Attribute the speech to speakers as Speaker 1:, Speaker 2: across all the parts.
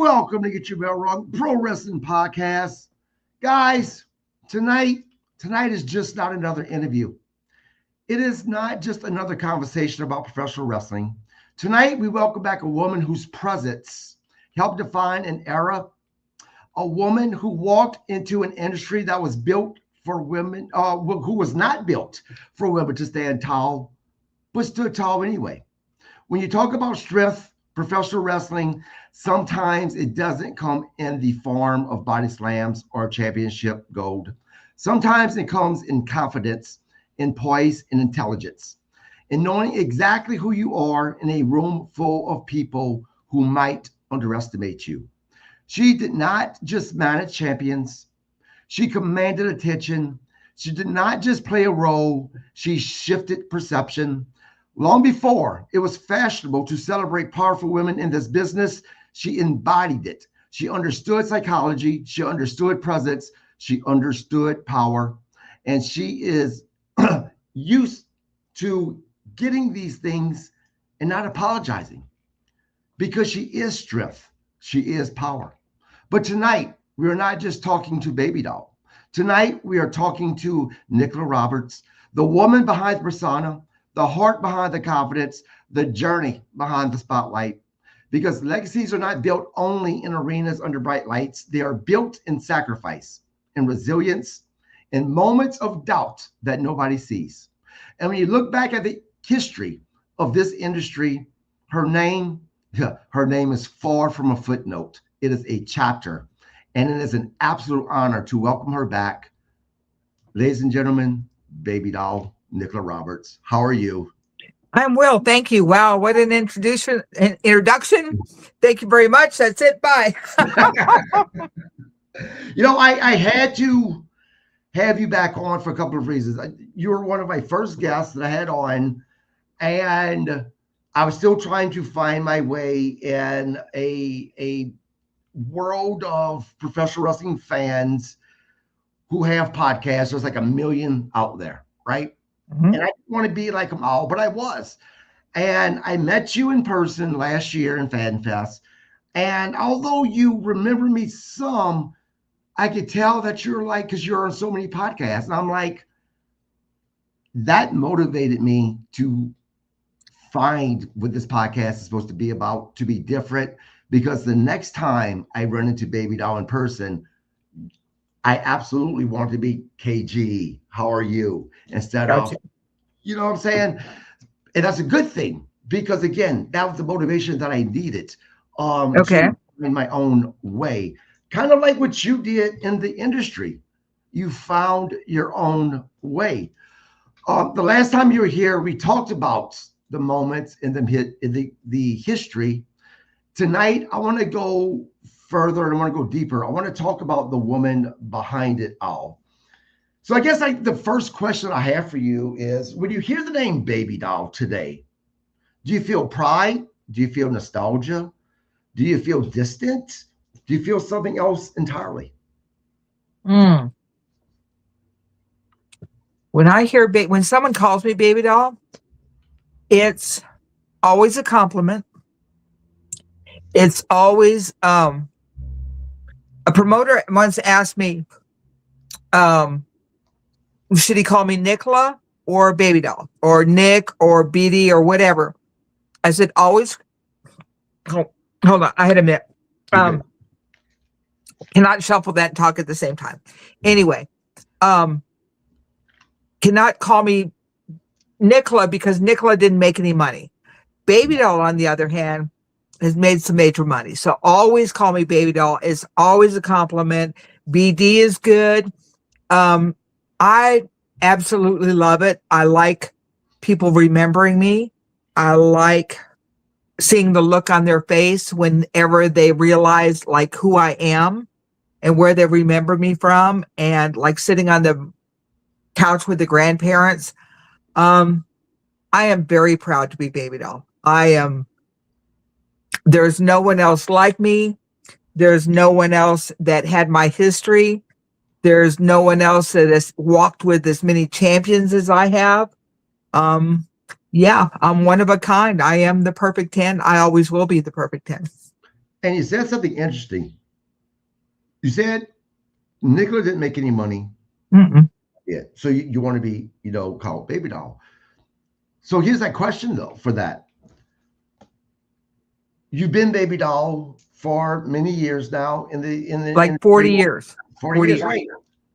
Speaker 1: Welcome to Get Your Bell Rung Pro Wrestling Podcast. Guys, tonight is just not another interview. It is not just another conversation about professional wrestling. Tonight, we welcome back a woman whose presence helped define an era, a woman who walked into an industry that was built for women, who was not built for women to stand tall, but stood tall anyway. When you talk about strength, professional wrestling, sometimes it doesn't come in the form of body slams or championship gold. Sometimes it comes in confidence, in poise, and intelligence, in knowing exactly who you are in a room full of people who might underestimate you. She did not just manage champions. She commanded attention. She did not just play a role. She shifted perception. Long before it was fashionable to celebrate powerful women in this business, she embodied it. She understood psychology. She understood presence. She understood power. And she is used to getting these things and not apologizing because she is strength. She is power. But tonight, we are not just talking to Baby Doll. Tonight, we are talking to Nickla Roberts, the woman behind the persona, the heart behind the confidence, the journey behind the spotlight. Because legacies are not built only in arenas under bright lights. They are built in sacrifice, in resilience, in moments of doubt that nobody sees. And when you look back at the history of this industry, her name is far from a footnote. It is a chapter. And it is an absolute honor to welcome her back. Ladies and gentlemen, Baby Doll, Nickla Roberts. How are you?
Speaker 2: I'm well, thank you. Wow, what an introduction. Thank you very much. That's it. Bye.
Speaker 1: I had to have you back on for a couple of reasons. You were one of my first guests that I had on, and I was still trying to find my way in a world of professional wrestling fans who have podcasts. There's like a million out there, right? Mm-hmm. And I didn't want to be like them all, but I was. And I met you in person last year in Fan Fest. And although you remember me some, I could tell that you're like, because you're on so many podcasts. And I'm like, that motivated me to find what this podcast is supposed to be about, to be different. Because the next time I run into Baby Doll in person, I absolutely want to be KG. How are you? Instead of, you know what I'm saying? And that's a good thing because, again, that was the motivation that I needed to in my own way. Kind of like what you did in the industry. You found your own way. The last time you were here, we talked about the moments in the history. Tonight, I want to go further and I want to go deeper. I want to talk about the woman behind it all. So I guess the first question I have for you is, when you hear the name Baby Doll today, do you feel pride? Do you feel nostalgia? Do you feel distant? Do you feel something else entirely?
Speaker 2: When when someone calls me Baby Doll, it's always a compliment. It's always a promoter once asked me, should he call me Nickla or Baby Doll or Nick or BD or whatever? I said, always. Hold on. I had a minute. Cannot shuffle that and talk at the same time. Anyway, cannot call me Nickla because Nickla didn't make any money. Baby Doll, on the other hand, has made some major money. So always call me Baby Doll. It's always a compliment. BD is good. I absolutely love it. I like people remembering me. I like seeing the look on their face whenever they realize like who I am and where they remember me from, and like sitting on the couch with the grandparents. I am very proud to be Baby Doll. There's no one else like me. There's no one else that had my history. There's no one else that has walked with as many champions as I have. Yeah, I'm one of a kind. I am the perfect 10. I always will be the perfect 10.
Speaker 1: And you said something interesting. You said Nickla didn't make any money.
Speaker 2: Mm-mm.
Speaker 1: Yeah. So you want to be, called baby doll. So here's that question though for that. You've been baby doll for many years now in the
Speaker 2: Like 40
Speaker 1: industry.
Speaker 2: years.
Speaker 1: 40 years, right?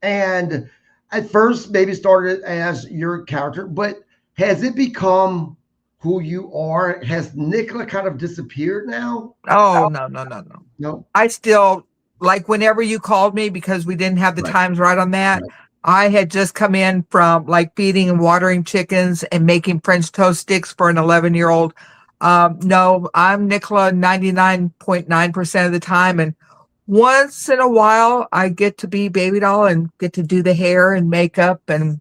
Speaker 1: And at first, maybe started as your character, but has it become who you are? Has Nickla kind of disappeared now?
Speaker 2: Oh, no, no, no, no.
Speaker 1: No.
Speaker 2: I still, like whenever you called me, because we didn't have the
Speaker 1: Right.
Speaker 2: times right on that,
Speaker 1: Right.
Speaker 2: I had just come in from like feeding and watering chickens and making French toast sticks for an 11-year-old. No, I'm Nickla 99.9% of the time. And once in a while, I get to be baby doll and get to do the hair and makeup and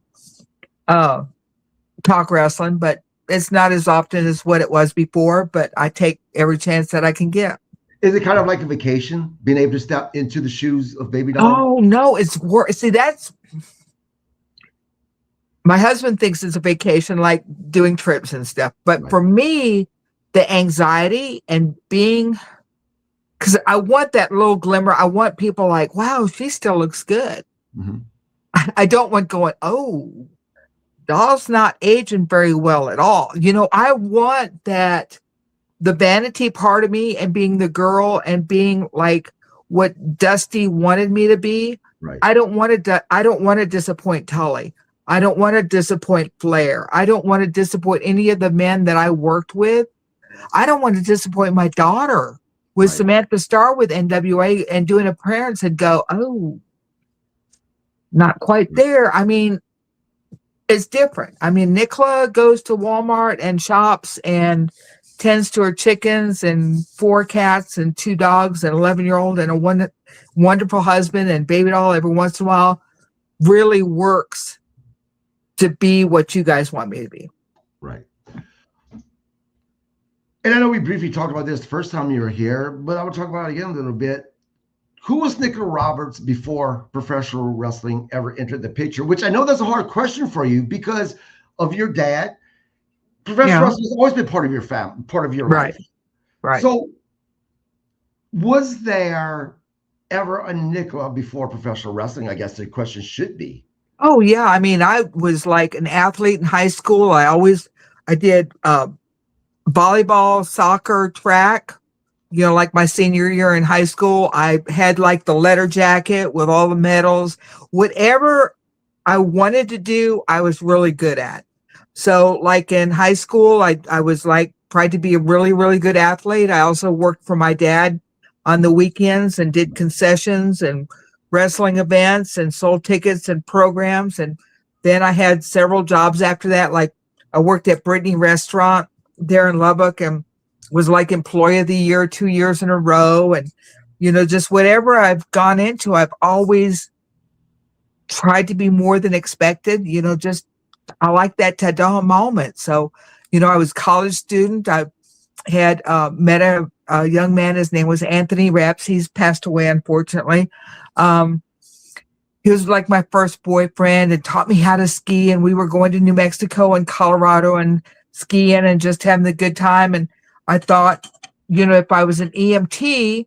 Speaker 2: talk wrestling, but it's not as often as what it was before, but I take every chance that I can get.
Speaker 1: Is it kind of like a vacation, being able to step into the shoes of baby doll?
Speaker 2: Oh, no, it's work. See, that's my husband thinks it's a vacation, like doing trips and stuff. But
Speaker 1: Right.
Speaker 2: for me, the anxiety and being, because I want that little glimmer. I want people like, wow, she still looks good.
Speaker 1: Mm-hmm.
Speaker 2: I don't want going, oh, doll's not aging very well at all. I want that, the vanity part of me and being the girl and being like what Dusty wanted me to be.
Speaker 1: Right.
Speaker 2: I don't want to disappoint Tully. I don't want to disappoint Flair. I don't want to disappoint any of the men that I worked with. I don't want to disappoint my daughter with
Speaker 1: Right.
Speaker 2: Samantha Starr with NWA and doing appearance and go, oh, not quite there. I mean, it's different. I mean, Nickla goes to Walmart and shops and tends to her chickens and 4 cats and 2 dogs and 11-year-old and a wonderful husband and baby doll every once in a while. Really works to be what you guys want me to be.
Speaker 1: Right. And I know we briefly talked about this the first time you were here, but I will talk about it again a little bit. Who was Nickla Roberts before professional wrestling ever entered the picture? Which I know that's a hard question for you because of your dad. Professional wrestling has always been part of your family, part of your life.
Speaker 2: Right.
Speaker 1: So was there ever a Nickla before professional wrestling? I guess the question should be.
Speaker 2: Oh, yeah. I mean, I was like an athlete in high school. I did volleyball, soccer, track. Like my senior year in high school, I had like the letter jacket with all the medals. Whatever I wanted to do, I was really good at. So like in high school, I was like tried to be a really, really good athlete. I also worked for my dad on the weekends and did concessions and wrestling events and sold tickets and programs. And then I had several jobs after that. Like I worked at Brittany Restaurant there in Lubbock and was like employee of the year 2 years in a row. And, just whatever I've gone into, I've always tried to be more than expected, just, I like that ta-da moment. So, I was a college student. I had met a young man. His name was Anthony Raps. He's passed away, unfortunately. He was like my first boyfriend and taught me how to ski. And we were going to New Mexico and Colorado and skiing and just having a good time. And I thought, if I was an EMT,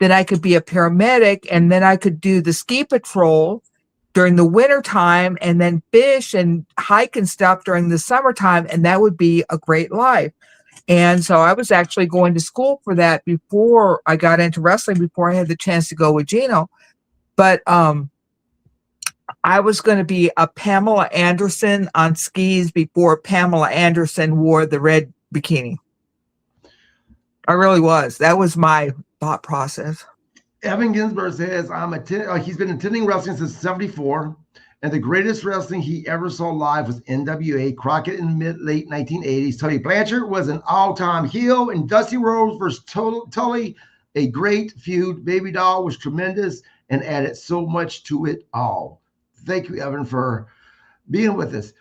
Speaker 2: then I could be a paramedic and then I could do the ski patrol during the winter time and then fish and hike and stuff during the summertime. And that would be a great life. And so I was actually going to school for that before I got into wrestling, before I had the chance to go with Gino. But I was going to be a Pamela Anderson on skis before Pamela Anderson wore the red bikini. I really was. That was my thought process.
Speaker 1: Evan Ginsberg says, he's been attending wrestling since 74, and the greatest wrestling he ever saw live was NWA Crockett in the late 1980s. Tully Blanchard was an all-time heel, and Dusty Rhodes versus Tully, a great feud. Baby Doll was tremendous and added so much to it all. Thank you, Evan, for being with us.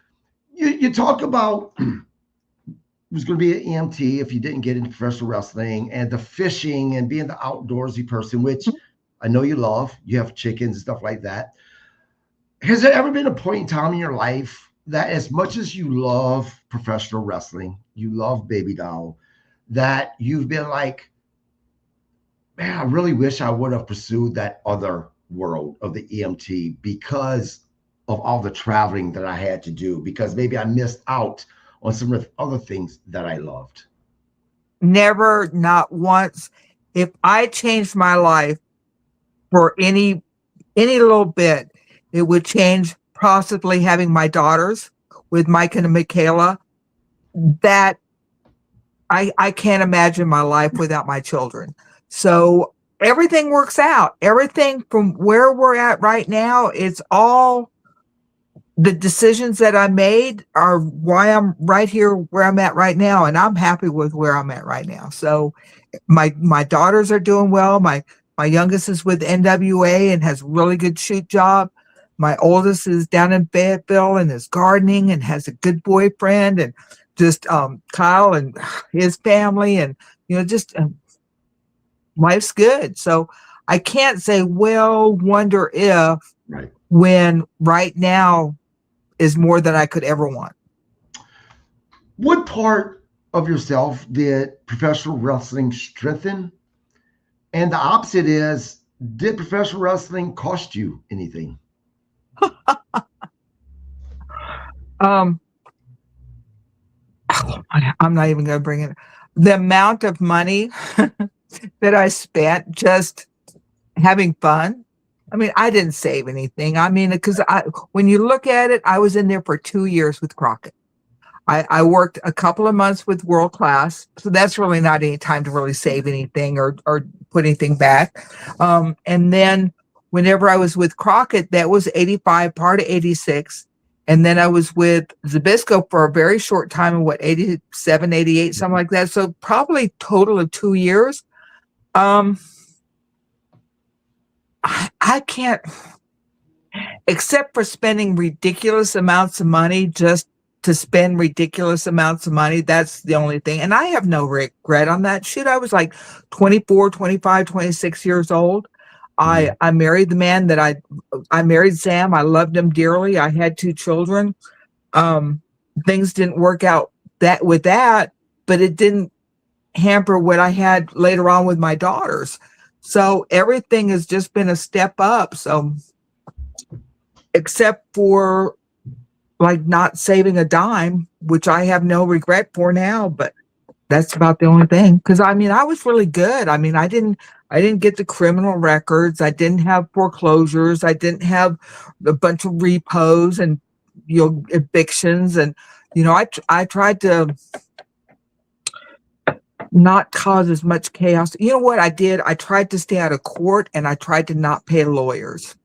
Speaker 1: You talk about was going to be an EMT if you didn't get into professional wrestling, and the fishing and being the outdoorsy person, which I know you love. You have chickens and stuff like that. Has there ever been a point in time in your life that as much as you love professional wrestling, you love Baby Doll, that you've been like, man, I really wish I would have pursued that other world of the EMT because of all the traveling that I had to do, because maybe I missed out on some of the other things that I loved.
Speaker 2: Never, not once. If I changed my life for any little bit, it would change possibly having my daughters with Mike and Michaela. That I can't imagine my life without my children. So everything works out. Everything from where we're at right now, it's all the decisions that I made are why I'm right here where I'm at right now. And I'm happy with where I'm at right now. So my daughters are doing well. My youngest is with NWA and has a really good shoot job. My oldest is down in Fayetteville and is gardening and has a good boyfriend, and just Kyle and his family, and just life's good. So I can't say, well, wonder if,
Speaker 1: Right.
Speaker 2: when right now is more than I could ever want.
Speaker 1: What part of yourself did professional wrestling strengthen? And the opposite is, did professional wrestling cost you anything?
Speaker 2: I'm not even going to bring it. The amount of money that I spent just having fun. I mean, I didn't save anything. I mean, because when you look at it, I was in there for 2 years with Crockett. I worked a couple of months with World Class, so that's really not any time to really save anything or put anything back. And then whenever I was with Crockett, that was 85, part of 86. And then I was with Zabisco for a very short time, in 87, 88, something like that. So probably total of 2 years. I can't, except for spending ridiculous amounts of money just to spend ridiculous amounts of money. That's the only thing. And I have no regret on that. Shoot, I was like 24, 25, 26 years old. I married the man that I married Sam. I loved him dearly. I had 2 children. Things didn't work out with that, but it didn't hamper what I had later on with my daughters. So everything has just been a step up. So except for like not saving a dime, which I have no regret for now, but that's about the only thing. Because I mean, I was really good. I mean, I didn't get the criminal records. I didn't have foreclosures. I didn't have a bunch of repos and evictions. And I tried to not cause as much chaos. You know what I did? I tried to stay out of court, and I tried to not pay lawyers.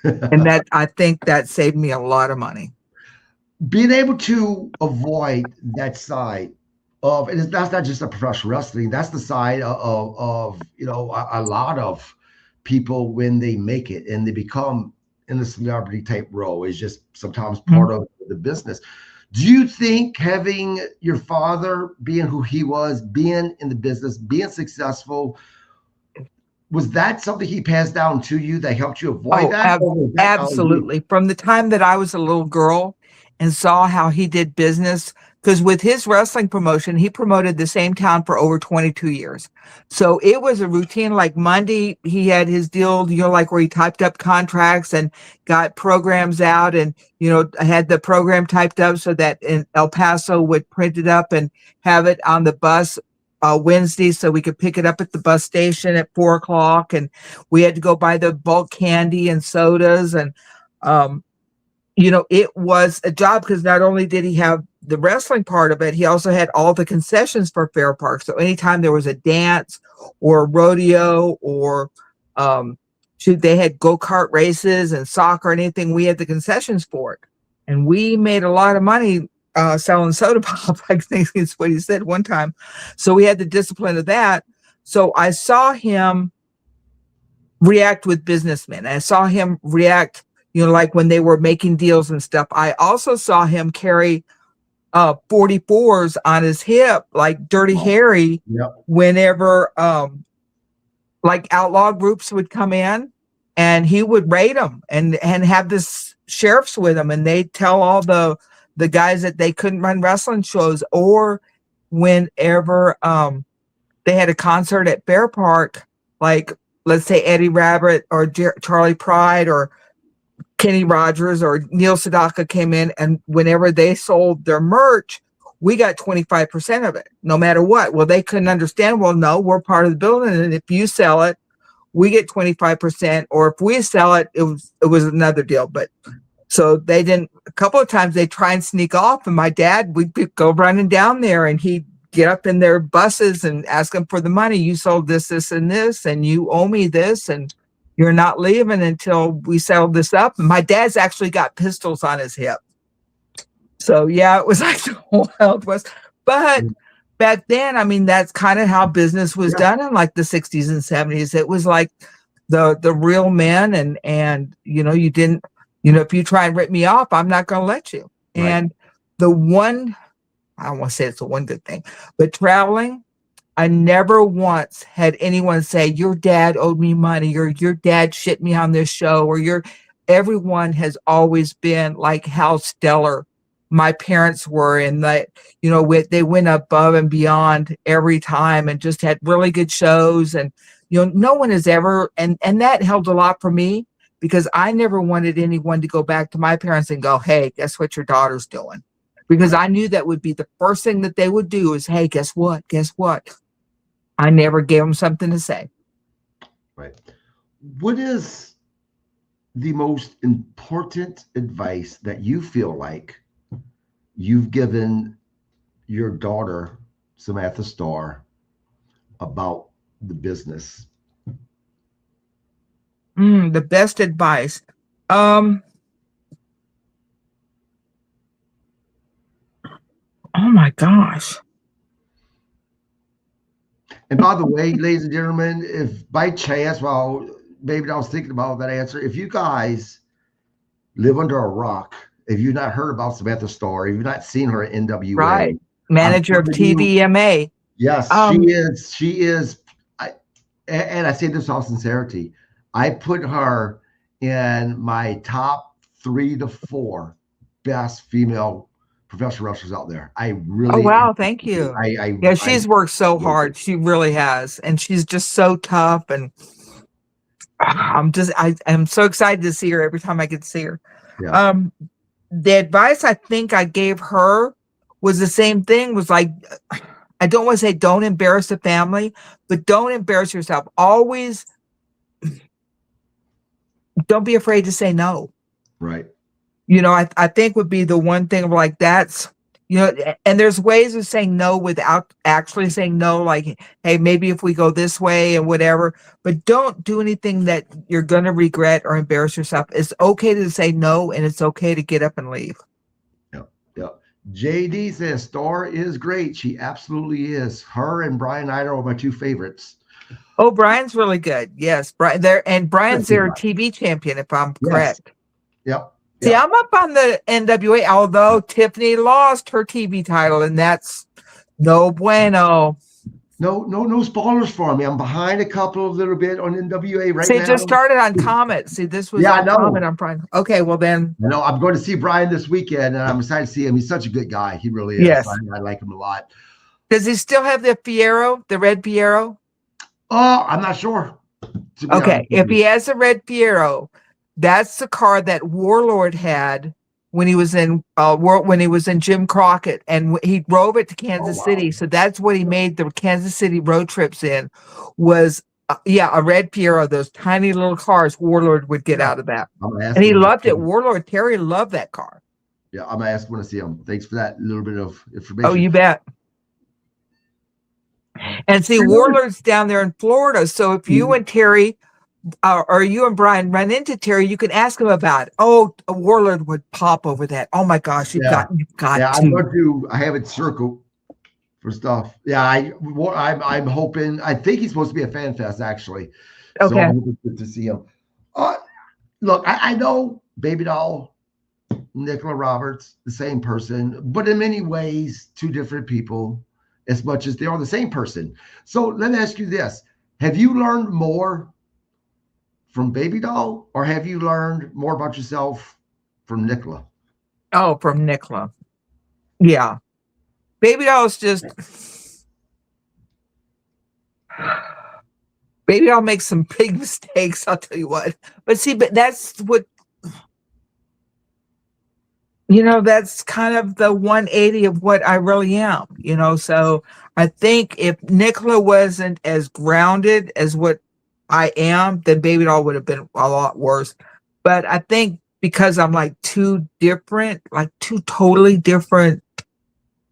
Speaker 2: And that, I think that saved me a lot of money.
Speaker 1: Being able to avoid that side of, and that's not just a professional wrestling, that's the side of a lot of people when they make it and they become in the celebrity type role is just sometimes part of the business. Do you think having your father being who he was, being in the business, being successful, was that something he passed down to you that helped you avoid that?
Speaker 2: Absolutely. From the time that I was a little girl and saw how he did business, because with his wrestling promotion, he promoted the same town for over 22 years. So it was a routine. Like Monday, he had his deal, like where he typed up contracts and got programs out, and, had the program typed up so that in El Paso would print it up and have it on the bus Wednesday, so we could pick it up at the bus station at 4:00. And we had to go buy the bulk candy and sodas. And, it was a job, because not only did he have the wrestling part of it, he also had all the concessions for Fair Park. So anytime there was a dance or a rodeo or they had go-kart races and soccer and anything, we had the concessions for it. And we made a lot of money selling soda pop, I think is what he said one time. So we had the discipline of that. So I saw him react with businessmen. I saw him react, like when they were making deals and stuff. I also saw him carry 44s on his hip, like Dirty Harry, whenever like outlaw groups would come in, and he would raid them and have this sheriffs with him, and they'd tell all the guys that they couldn't run wrestling shows. Or whenever they had a concert at Bear Park, like let's say Eddie Rabbit or Charlie Pride or Kenny Rogers or Neil Sedaka came in, and whenever they sold their merch, we got 25% of it, no matter what. Well, they couldn't understand. Well, no, we're part of the building, and if you sell it, we get 25%, or if we sell it, it was another deal. But so they didn't. A couple of times they try and sneak off, and my dad, we'd go running down there, and he'd get up in their buses and ask them for the money. You sold this, this, and this, and you owe me this, and you're not leaving until we settle this up. And my dad's actually got pistols on his hip. So yeah, it was like the whole Wild West. But back then, I mean, that's kind of how business was done in like the 60s and 70s. It was like the real men, and you didn't, if you try and rip me off, I'm not going to let you. Right. And the one, I don't want to say it's the one good thing, but traveling, I never once had anyone say, your dad owed me money, or your dad shit me on this show, or everyone has always been like how stellar my parents were, and that, they went above and beyond every time and just had really good shows. And, no one has ever, and that held a lot for me, because I never wanted anyone to go back to my parents and go, hey, guess what your daughter's doing? Because I knew that would be the first thing that they would do is, hey, guess what? Guess what? I never gave them something to say.
Speaker 1: Right. What is the most important advice that you feel like you've given your daughter, Samantha Starr, about the business?
Speaker 2: The best advice. Oh my gosh.
Speaker 1: And by the way, ladies and gentlemen, if by chance, while maybe I was thinking about that answer, if you guys live under a rock, if you've not heard about Samantha Starr, if you've not seen her at NWA,
Speaker 2: right, manager of TVMA.
Speaker 1: Yes, she is. And I say this with all sincerity, I put her in my top 3 to 4 best female professional wrestlers out there. I really.
Speaker 2: Oh wow, thank you. She's worked so hard. She really has, and she's just so tough. And I'm so excited to see her every time I get to see her. Yeah. The advice I think I gave her was the same thing. Was like, I don't want to say don't embarrass the family, but don't embarrass yourself. Always don't be afraid to say no.
Speaker 1: Right.
Speaker 2: I think would be the one thing of like, that's, and there's ways of saying no without actually saying no, like, hey, maybe if we go this way and whatever, but don't do anything that you're going to regret or embarrass yourself. It's okay to say no, and it's okay to get up and leave.
Speaker 1: Yeah. JD says Starr is great. She absolutely is. Her and Brian Ider are my 2 favorites.
Speaker 2: Oh, Brian's really good. Yes, Brian's their TV champion, if I'm correct.
Speaker 1: Yep.
Speaker 2: See, I'm up on the NWA, although Tiffany lost her TV title, and that's no bueno.
Speaker 1: No spoilers for me. I'm behind a little bit on NWA right now.
Speaker 2: See, just started on Comet. See, this was on Comet on Prime. Okay, well then.
Speaker 1: I'm going to see Brian this weekend, and I'm excited to see him. He's such a good guy. He really is.
Speaker 2: Yes.
Speaker 1: I like him a lot.
Speaker 2: Does he still have the Fiero, the red Fiero?
Speaker 1: Oh, I'm not sure.
Speaker 2: Okay, if he has a red Fiero, that's the car that Warlord had when he was in Jim Crockett, and he drove it to Kansas City. So that's what he made the Kansas City road trips in. Was a red Fiero, those tiny little cars Warlord would get out of that, and he loved it. Warlord Terry loved that car.
Speaker 1: Yeah, I'm gonna ask when to see him. Thanks for that little bit of information.
Speaker 2: Oh, you bet. And see, Warlord's down there in Florida. So if you and Terry, or you and Brian run into Terry, you can ask him about it. Oh, a Warlord would pop over that. Oh my gosh, you've got
Speaker 1: Yeah, I'm going to. I have it circled for stuff. Yeah, I'm hoping. I think he's supposed to be a fan fest actually.
Speaker 2: Okay.
Speaker 1: So I'm hoping to see him. Look, I know Baby Doll, Nickla Roberts, the same person, but in many ways, 2 different people, as much as they are the same person. So let me ask you this: have you learned more from Baby Doll, or have you learned more about yourself from Nickla?
Speaker 2: Oh, from Nickla. Yeah. Baby Doll is just Maybe I'll make some big mistakes. I'll tell you what. But see, but that's what, that's kind of the 180 of what I really am. So I think if Nickla wasn't as grounded as what I am, then Baby Doll would have been a lot worse. But I think because I'm like two totally different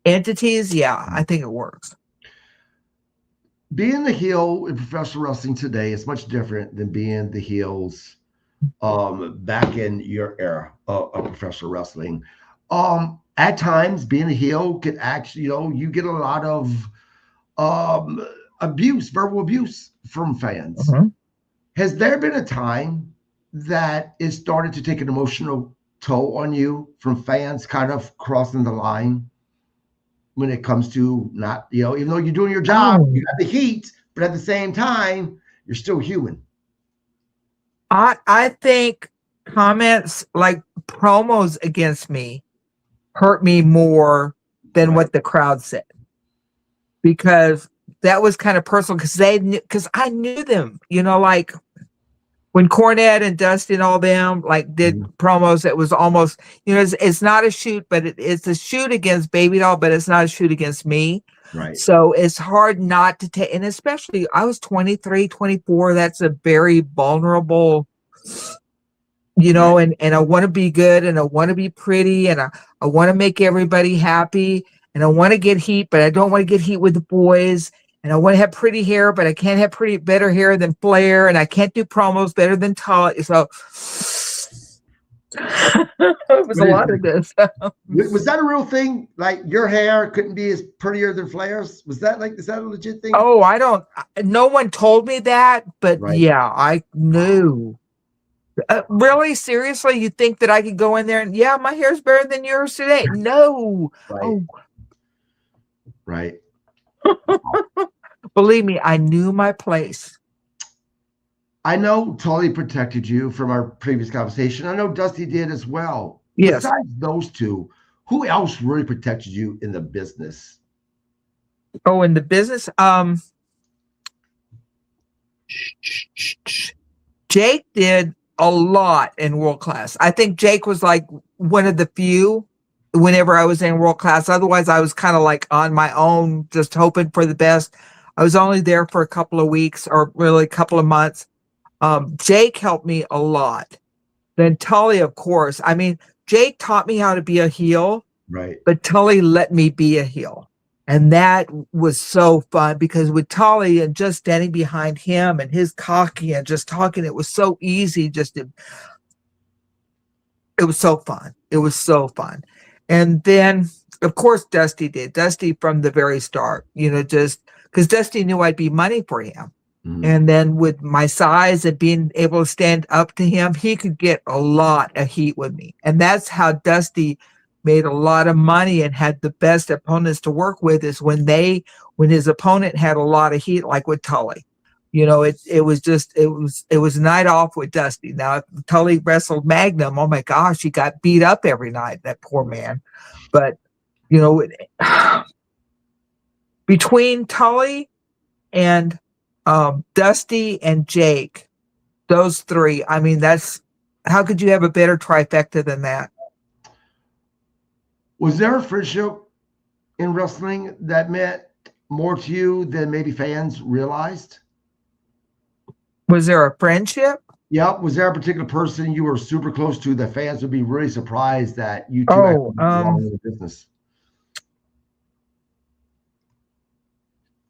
Speaker 2: entities, yeah, I think it works.
Speaker 1: Being the heel in professional wrestling today is much different than being the heels back in your era of professional wrestling. At times being a heel could actually, you get a lot of verbal abuse from fans.
Speaker 2: Mhm.
Speaker 1: Has there been a time that it started to take an emotional toll on you from fans kind of crossing the line when it comes to not, even though you're doing your job,
Speaker 2: Oh.
Speaker 1: you got the heat, but at the same time, you're still human?
Speaker 2: I think comments like promos against me hurt me more than
Speaker 1: Right.
Speaker 2: what the crowd said, because that was kind of personal, because I knew them, like when Cornette and Dusty and all them like did promos, it was almost, it's not a shoot, but it's a shoot against Baby Doll, but it's not a shoot against me.
Speaker 1: Right.
Speaker 2: So it's hard not to take, and especially I was 23, 24. That's a very vulnerable,
Speaker 1: Right.
Speaker 2: and I want to be good, and I want to be pretty, and I want to make everybody happy, and I want to get heat, but I don't want to get heat with the boys. And I want to have pretty hair, but I can't have better hair than Flair, and I can't do promos better than Tully. So it was a lot of this.
Speaker 1: Was that a real thing? Like your hair couldn't be as prettier than Flair's? Is that a legit thing?
Speaker 2: Oh, no one told me that, but
Speaker 1: Right.
Speaker 2: yeah, I knew. Really? Seriously? You think that I could go in there and, yeah, my hair's better than yours today? No.
Speaker 1: Right.
Speaker 2: Oh.
Speaker 1: Right.
Speaker 2: Believe me, I knew my place.
Speaker 1: I know Tully protected you from our previous conversation. I know Dusty did as well.
Speaker 2: Yes.
Speaker 1: Besides those two, who else really protected you in the business?
Speaker 2: Oh, in the business? Jake did a lot in World Class. I think Jake was like one of the few whenever I was in World Class. Otherwise, I was kind of like on my own, just hoping for the best. I was only there for a couple of weeks, or really a couple of months. Jake helped me a lot. Then Tully, of course. I mean, Jake taught me how to be a heel,
Speaker 1: right?
Speaker 2: But Tully let me be a heel. And that was so fun, because with Tully and just standing behind him and his cocky and just talking, it was so easy. It was so fun. It was so fun. And then, of course, Dusty did. Dusty from the very start, just because Dusty knew I'd be money for him. Mm-hmm. And then with my size and being able to stand up to him, he could get a lot of heat with me. And that's how Dusty made a lot of money and had the best opponents to work with, is when his opponent had a lot of heat, like with Tully. It was a night off with Dusty. Now, if Tully wrestled Magnum, oh my gosh, he got beat up every night, that poor man. But, between Tully and Dusty and Jake, those three, I mean, how could you have a better trifecta than that?
Speaker 1: Was there a friendship in wrestling that meant more to you than maybe fans realized?
Speaker 2: Was there a friendship?
Speaker 1: Yep. Was there a particular person you were super close to that fans would be really surprised that you two actually belong in the business?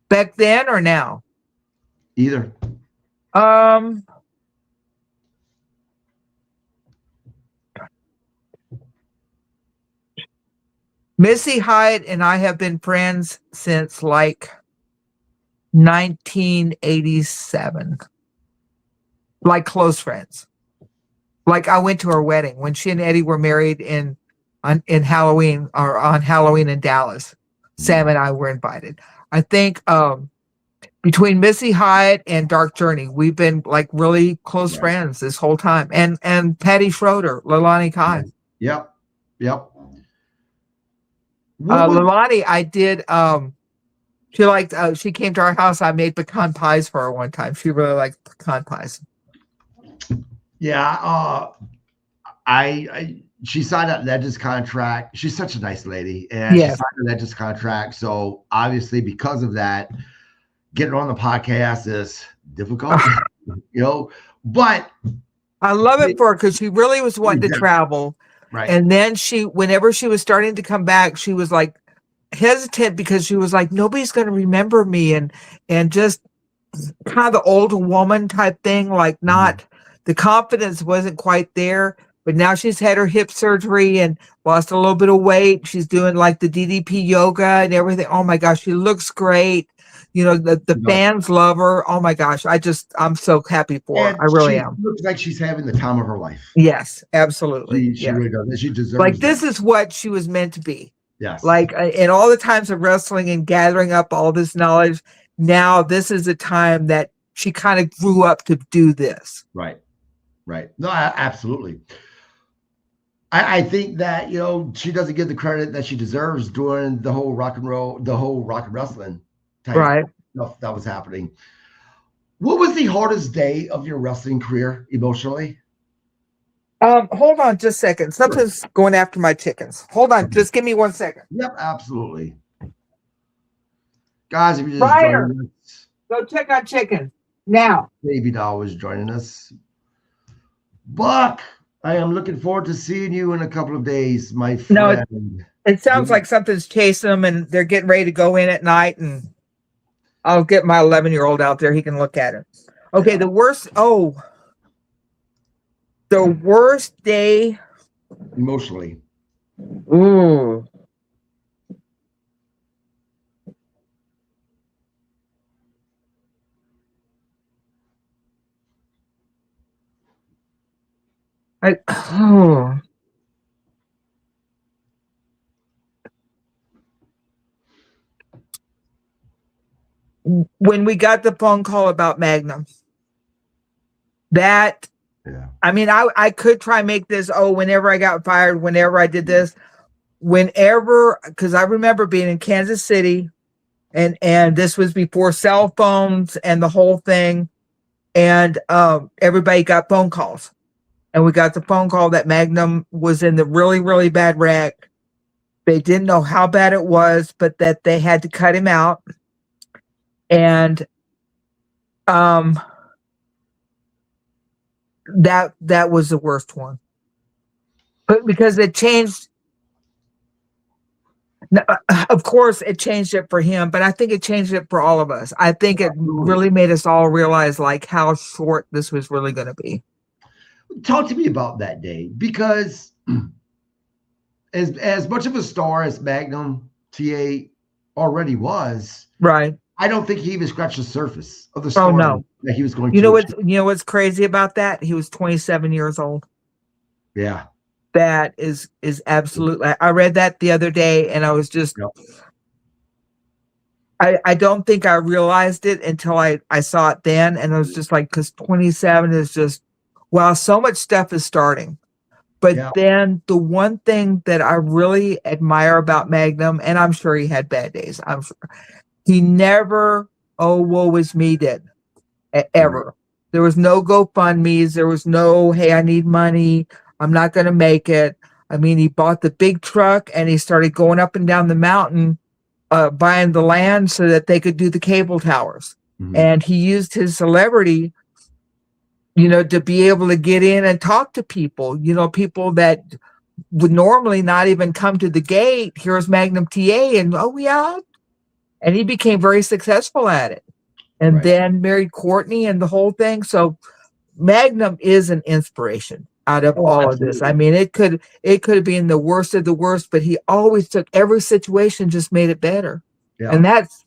Speaker 2: Back then or now?
Speaker 1: Either.
Speaker 2: Missy Hyatt and I have been friends since like 1987. Like close friends. Like I went to her wedding when she and Eddie were married in Halloween, or on Halloween in Dallas. Sam and I were invited. I think between Missy Hyatt and Dark Journey, we've been like really close friends this whole time. And Patty Schroeder, Leilani Kai.
Speaker 1: Yep.
Speaker 2: Leilani, I did She came to our house. I made pecan pies for her one time. She really liked pecan pies.
Speaker 1: Yeah. She signed that Legends contract. She's such a nice lady, and she
Speaker 2: Yes.
Speaker 1: signed the Legends contract. So obviously, because of that, getting on the podcast is difficult, But
Speaker 2: I love it for her because she really was wanting to
Speaker 1: Yeah.
Speaker 2: travel.
Speaker 1: right,
Speaker 2: And then whenever she was starting to come back, she was like hesitant because she was like, nobody's going to remember me. And just kind of the older woman type thing, like not the confidence wasn't quite there. But now she's had her hip surgery and lost a little bit of weight. She's doing like the DDP yoga and everything. Oh my gosh, she looks great. The fans love her. Oh my gosh, I'm so happy for her.
Speaker 1: and
Speaker 2: I really
Speaker 1: she
Speaker 2: am.
Speaker 1: looks like she's having the time of her life.
Speaker 2: Yes, absolutely.
Speaker 1: She really does. And she deserves
Speaker 2: Like this
Speaker 1: it.
Speaker 2: is what she was meant to be.
Speaker 1: Yes.
Speaker 2: Like in all the times of wrestling and gathering up all this knowledge, now this is a time that she kind of grew up to do this.
Speaker 1: Right. No, absolutely. I think that she doesn't get the credit that she deserves during the whole rock and wrestling type stuff that was happening. What was the hardest day of your wrestling career emotionally?
Speaker 2: Hold on just a second. Something's going after my chickens. Hold on, just give me 1 second.
Speaker 1: Yep, absolutely. Guys, if you just joined us,
Speaker 2: go check on chickens now.
Speaker 1: Baby Doll was joining us. Buck, I am looking forward to seeing you in a couple of days, my friend.
Speaker 2: No, it sounds like something's chasing them and they're getting ready to go in at night, and I'll get my 11-year-old out there. He can look at it. Okay, yeah. The worst day
Speaker 1: emotionally.
Speaker 2: Ooh. When we got the phone call about Magnum, that, yeah. I mean, I could try and make this, whenever I got fired, whenever I did this, because I remember being in Kansas City, and this was before cell phones and the whole thing, and everybody got phone calls. And we got the phone call that Magnum was in the really, really bad wreck. They didn't know how bad it was, but that they had to cut him out. And that was the worst one. But because it changed, of course it changed it for him, but I think it changed it for all of us. I think it really made us all realize like how short this was really going to be.
Speaker 1: Talk to me about that day, because as much of a star as Magnum TA already was,
Speaker 2: right?
Speaker 1: I don't think he even scratched the surface of the story that he was going to.
Speaker 2: You know what's crazy about that? He was 27 years old.
Speaker 1: Yeah.
Speaker 2: That is absolutely. I read that the other day, and I was just. Yep. I don't think I realized it until I saw it then, and I was just like, because 27 is just. Wow, so much stuff is starting. But then the one thing that I really admire about Magnum, and I'm sure he had bad days, I'm sure, he never, woe is me did, ever. There was no GoFundMes. There was no, hey, I need money. I'm not going to make it. I mean, he bought the big truck and he started going up and down the mountain, buying the land so that they could do the cable towers. Mm-hmm. And he used his celebrity to be able to get in and talk to people, people that would normally not even come to the gate. Here's Magnum TA, and yeah. And he became very successful at it. And then married Courtney and the whole thing. So Magnum is an inspiration out of all of this. I mean, it could have been the worst of the worst, but he always took every situation, just made it better. Yeah. And that's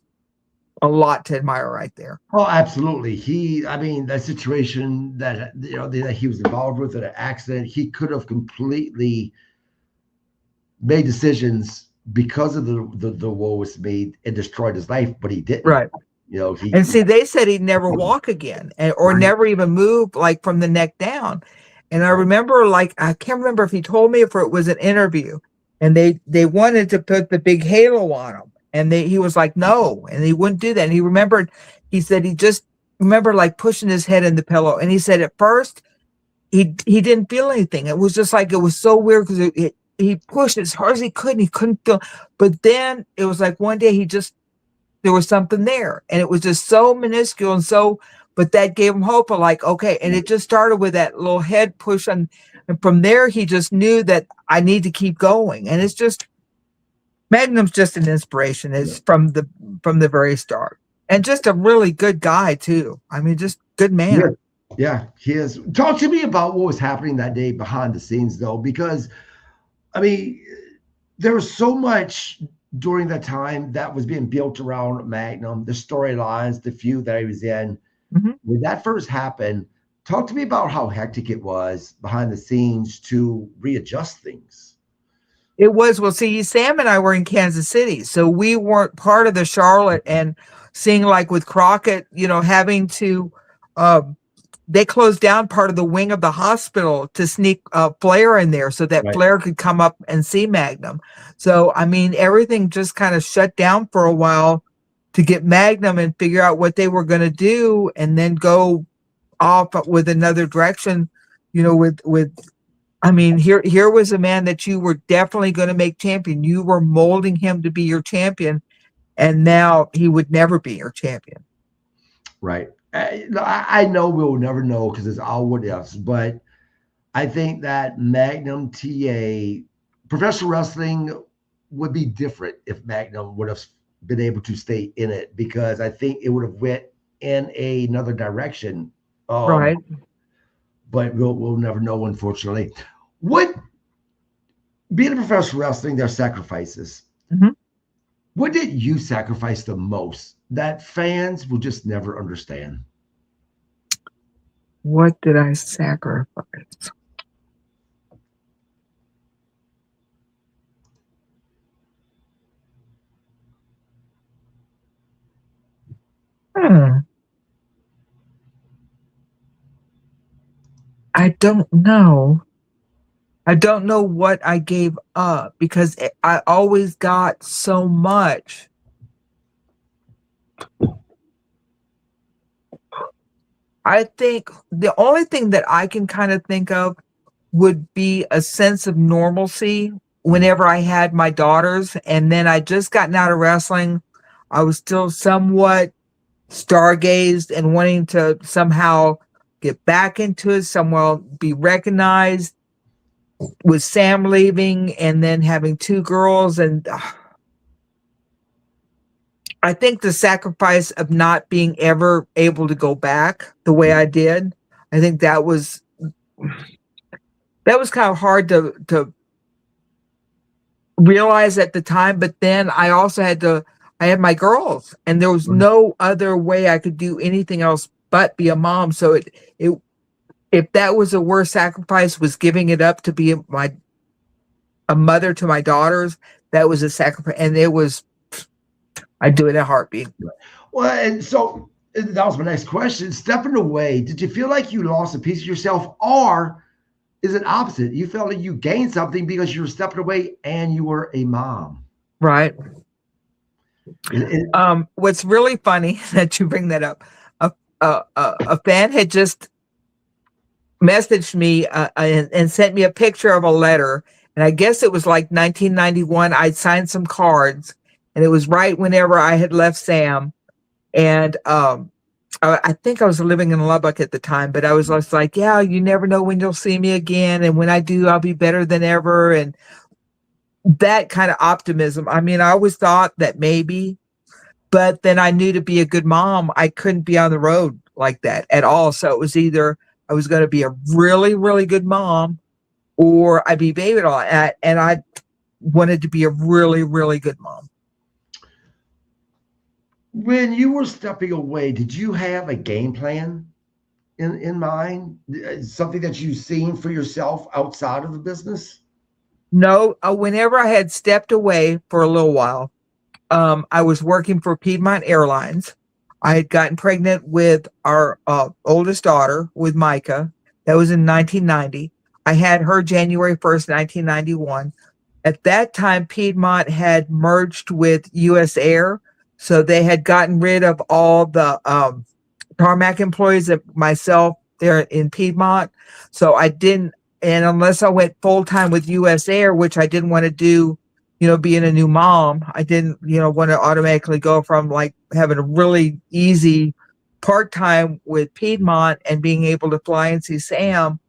Speaker 2: a lot to admire right there.
Speaker 1: Oh, absolutely. That situation that that he was involved with, an accident, he could have completely made decisions because of the woe was made and destroyed his life, but he didn't.
Speaker 2: Right. They said he'd never walk again, or never even move like from the neck down. And I remember, I can't remember if he told me or if it was an interview, and they wanted to put the big halo on him. And he was like, no, and he wouldn't do that. And he said he just remembered like pushing his head in the pillow. And he said at first he didn't feel anything. It was just like, it was so weird because he pushed as hard as he could and he couldn't feel. But then it was like one day there was something there, and it was just so minuscule and so, but that gave him hope of like, okay. And it just started with that little head push and from there he just knew that I need to keep going. And it's just, Magnum's just an inspiration. It's from the very start, and just a really good guy too. I mean, just good man.
Speaker 1: Yeah, he is. Talk to me about what was happening that day behind the scenes, though, because I mean, there was so much during that time that was being built around Magnum, the storylines, the feud that he was in.
Speaker 2: Mm-hmm.
Speaker 1: When that first happened, talk to me about how hectic it was behind the scenes to readjust things.
Speaker 2: It was, well, see, Sam and I were in Kansas City, so we weren't part of the Charlotte, and seeing like with Crockett, having to, they closed down part of the wing of the hospital to sneak Flair in there so that Flair could come up and see Magnum. So, I mean, everything just kind of shut down for a while to get Magnum and figure out what they were going to do, and then go off with another direction, with I mean, here was a man that you were definitely going to make champion. You were molding him to be your champion, and now he would never be your champion.
Speaker 1: Right. I know we'll never know because it's all what ifs, but I think that Magnum TA, professional wrestling would be different if Magnum would have been able to stay in it, because I think it would have went in another direction.
Speaker 2: Right.
Speaker 1: But we'll never know, unfortunately. What, being a professional wrestling, there are sacrifices.
Speaker 2: Mm-hmm.
Speaker 1: What did you sacrifice the most that fans will just never understand?
Speaker 2: What did I sacrifice? I don't know. I don't know what I gave up, because I always got so much. I think the only thing that I can kind of think of would be a sense of normalcy whenever I had my daughters. And then I just gotten out of wrestling. I was still somewhat stargazed and wanting to somehow get back into it, somewhere be recognized. With Sam leaving and then having two girls, and I think the sacrifice of not being ever able to go back the way I did, I think that was kind of hard to realize at the time. But then I also I had my girls, and there was no other way I could do anything else but be a mom. So if that was a worst sacrifice, was giving it up to be a mother to my daughters, that was a sacrifice. And I'd do it in a heartbeat.
Speaker 1: Well, and so that was my next question. Stepping away, did you feel like you lost a piece of yourself, or is it opposite? You felt like you gained something because you were stepping away and you were a mom?
Speaker 2: Right. What's really funny that you bring that up, a fan had just messaged me and sent me a picture of a letter, and I guess it was like 1991. I'd signed some cards, and it was right whenever I had left Sam, and I think I was living in Lubbock at the time, but I was just like, yeah, you never know when you'll see me again, and when I do, I'll be better than ever, and that kind of optimism. I mean, I always thought that maybe, but then I knew to be a good mom, I couldn't be on the road like that at all. So it was either I was going to be a really, really good mom, or I'd be baby doll. And I wanted to be a really, really good mom.
Speaker 1: When you were stepping away, did you have a game plan in mind? Something that you've seen for yourself outside of the business?
Speaker 2: No, whenever I had stepped away for a little while, I was working for Piedmont Airlines. I had gotten pregnant with our oldest daughter, with Micah. That was in 1990. I had her January 1st, 1991. At that time, Piedmont had merged with US Air. So they had gotten rid of all the tarmac employees of myself there in Piedmont. So I didn't, and unless I went full time with US Air, which I didn't want to do, being a new mom, I didn't, want to automatically go from like having a really easy part time with Piedmont and being able to fly and see Sam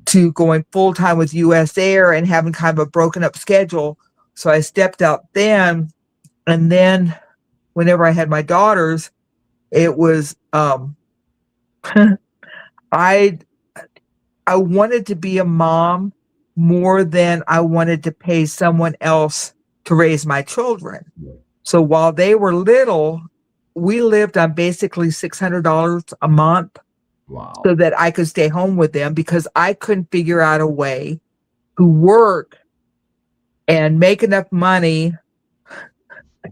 Speaker 2: to going full time with US Air and having kind of a broken up schedule. So I stepped out then. And then whenever I had my daughters, it was, I wanted to be a mom more than I wanted to pay someone else to raise my children. So while they were little, we lived on basically $600 a month.
Speaker 1: Wow.
Speaker 2: So that I could stay home with them because I couldn't figure out a way to work and make enough money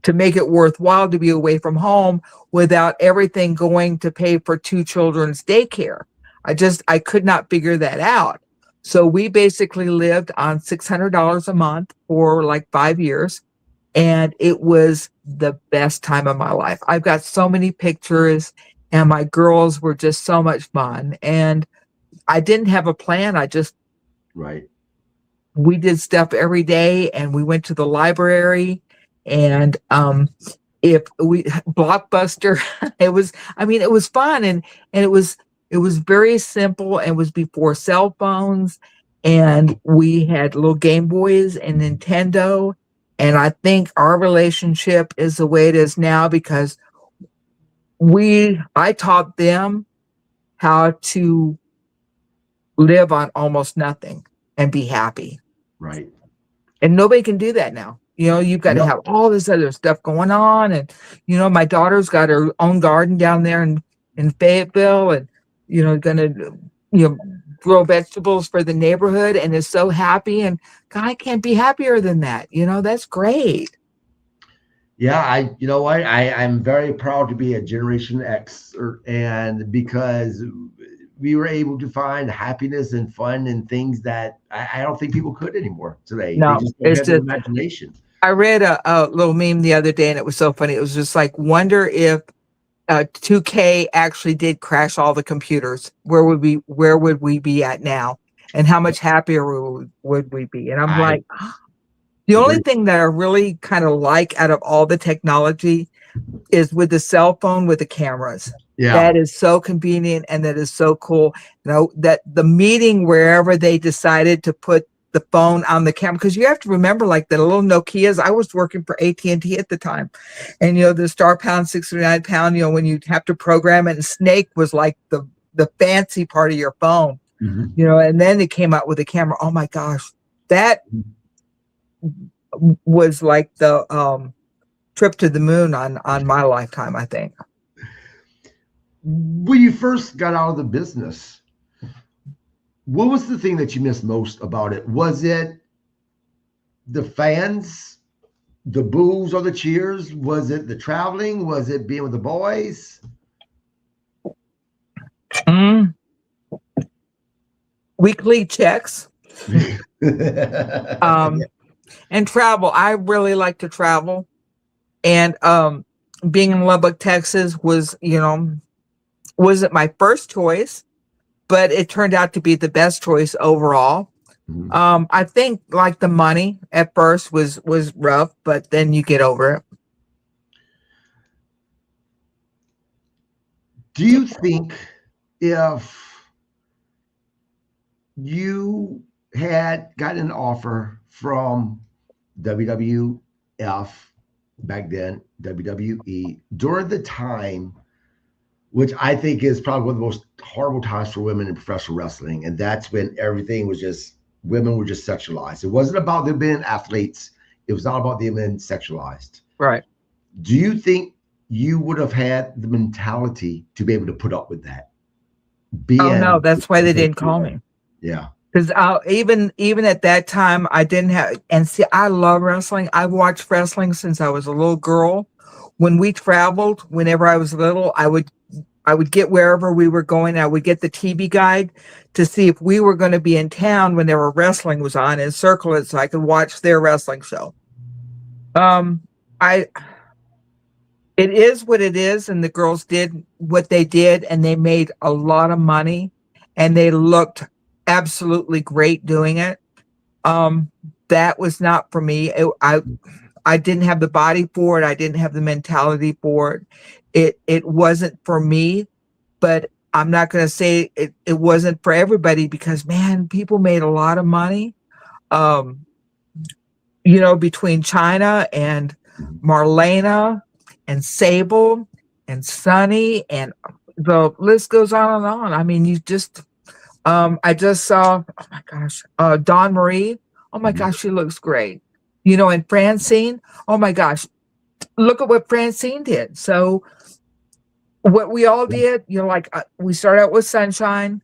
Speaker 2: to make it worthwhile to be away from home without everything going to pay for two children's daycare. I could not figure that out. So we basically lived on $600 a month for like 5 years. And it was the best time of my life. I've got so many pictures, and my girls were just so much fun. And I didn't have a plan. We did stuff every day, and we went to the library, and if we Blockbuster, it was fun, and it was very simple, and it was before cell phones, and we had little Game Boys and Nintendo. And I think our relationship is the way it is now because I taught them how to live on almost nothing and be happy.
Speaker 1: Right.
Speaker 2: And nobody can do that now. You've got to have all this other stuff going on. And, my daughter's got her own garden down there in Fayetteville and, going to, grow vegetables for the neighborhood and is so happy. And God, I can't be happier than that. That's great.
Speaker 1: Yeah, I'm very proud to be a Generation X, and because we were able to find happiness and fun and things that I don't think people could anymore today.
Speaker 2: No,
Speaker 1: they just don't have the imagination.
Speaker 2: I read a little meme the other day, and it was so funny. It was just like, wonder if 2K actually did crash all the computers. Where would we be at now? And how much happier would we be? And I'm like, the only thing that I really kind of like out of all the technology is with the cell phone with the cameras. Yeah. That is so convenient and that is so cool. That the meeting wherever they decided to put the phone on the camera, because you have to remember, like the little Nokias. I was working for AT&T at the time, and the star pound 639 pound. When you have to program it, and Snake was like the fancy part of your phone. Mm-hmm. And then it came out with a camera. Oh my gosh, that was like the trip to the moon on my lifetime, I think.
Speaker 1: When you first got out of the business, what was the thing that you missed most about it? Was it the fans, the boos or the cheers? Was it the traveling? Was it being with the boys?
Speaker 2: Weekly checks. And travel. I really like to travel. And being in Lubbock, Texas wasn't my first choice, but it turned out to be the best choice overall. Mm-hmm. I think like the money at first was rough, but then you get over it.
Speaker 1: Do you think if you had gotten an offer from WWF back then, WWE, during the time, which I think is probably one of the most horrible times for women in professional wrestling, and that's when everything was just, women were just sexualized. It wasn't about them being athletes. It was not about them being sexualized.
Speaker 2: Right.
Speaker 1: Do you think you would have had the mentality to be able to put up with that?
Speaker 2: Oh no, that's why they didn't call me.
Speaker 1: Yeah.
Speaker 2: Because even at that time, I didn't have, and see, I love wrestling. I've watched wrestling since I was a little girl. When we traveled, whenever I was little, I would get wherever we were going. I would get the TV guide to see if we were going to be in town whenever wrestling was on, and circle it so I could watch their wrestling show. I It is what it is, and the girls did what they did, and they made a lot of money, and they looked absolutely great doing it. That was not for me. I didn't have the body for it. I didn't have the mentality for it. It wasn't for me, but I'm not going to say it wasn't for everybody, because man, people made a lot of money. Between China and Marlena and Sable and Sunny, and the list goes on and on. I mean, I just saw, oh my gosh, Dawn Marie. Oh my gosh, she looks great. And Francine, oh my gosh, look at what Francine did. So what we all did, we started out with Sunshine,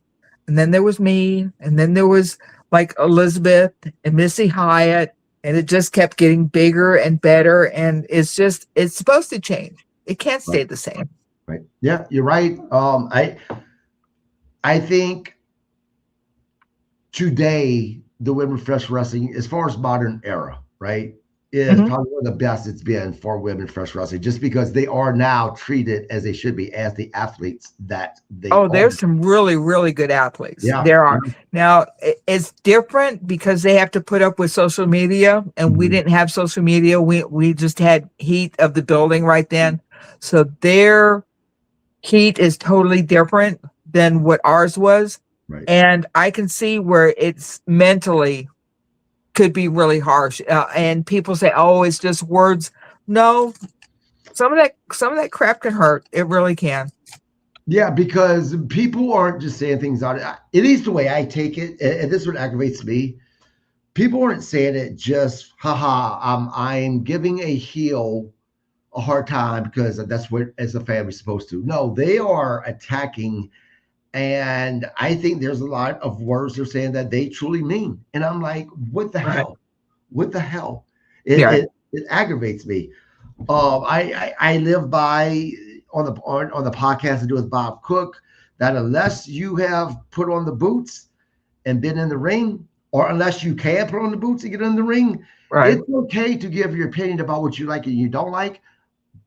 Speaker 2: and then there was me, and then there was like Elizabeth and Missy Hyatt, and it just kept getting bigger and better. And it's supposed to change. It can't stay the same.
Speaker 1: Right. Yeah, you're right. I think today the women professional wrestling, as far as modern era, right, is probably one of the best it's been for women professional wrestling, just because they are now treated as they should be, as the athletes that they are.
Speaker 2: There's some really, really good athletes.
Speaker 1: Yeah.
Speaker 2: There are. Now, it's different because they have to put up with social media, and we didn't have social media. We just had heat of the building right then. So their heat is totally different than what ours was.
Speaker 1: Right.
Speaker 2: And I can see where it's mentally could be really harsh. And people say, "Oh, it's just words." No, some of that crap can hurt. It really can.
Speaker 1: Yeah, because people aren't just saying things out. It is the way I take it, and this is what aggravates me. People aren't saying it just, haha, I'm giving a heel a hard time because that's what, as a family's supposed to. No, they are attacking. And I think there's a lot of words they're saying that they truly mean. And I'm like, what the hell? What the hell? It aggravates me. I live by on the podcast I do with Bob Cook, that unless you have put on the boots and been in the ring, or unless you can put on the boots and get in the ring, it's okay to give your opinion about what you like and you don't like,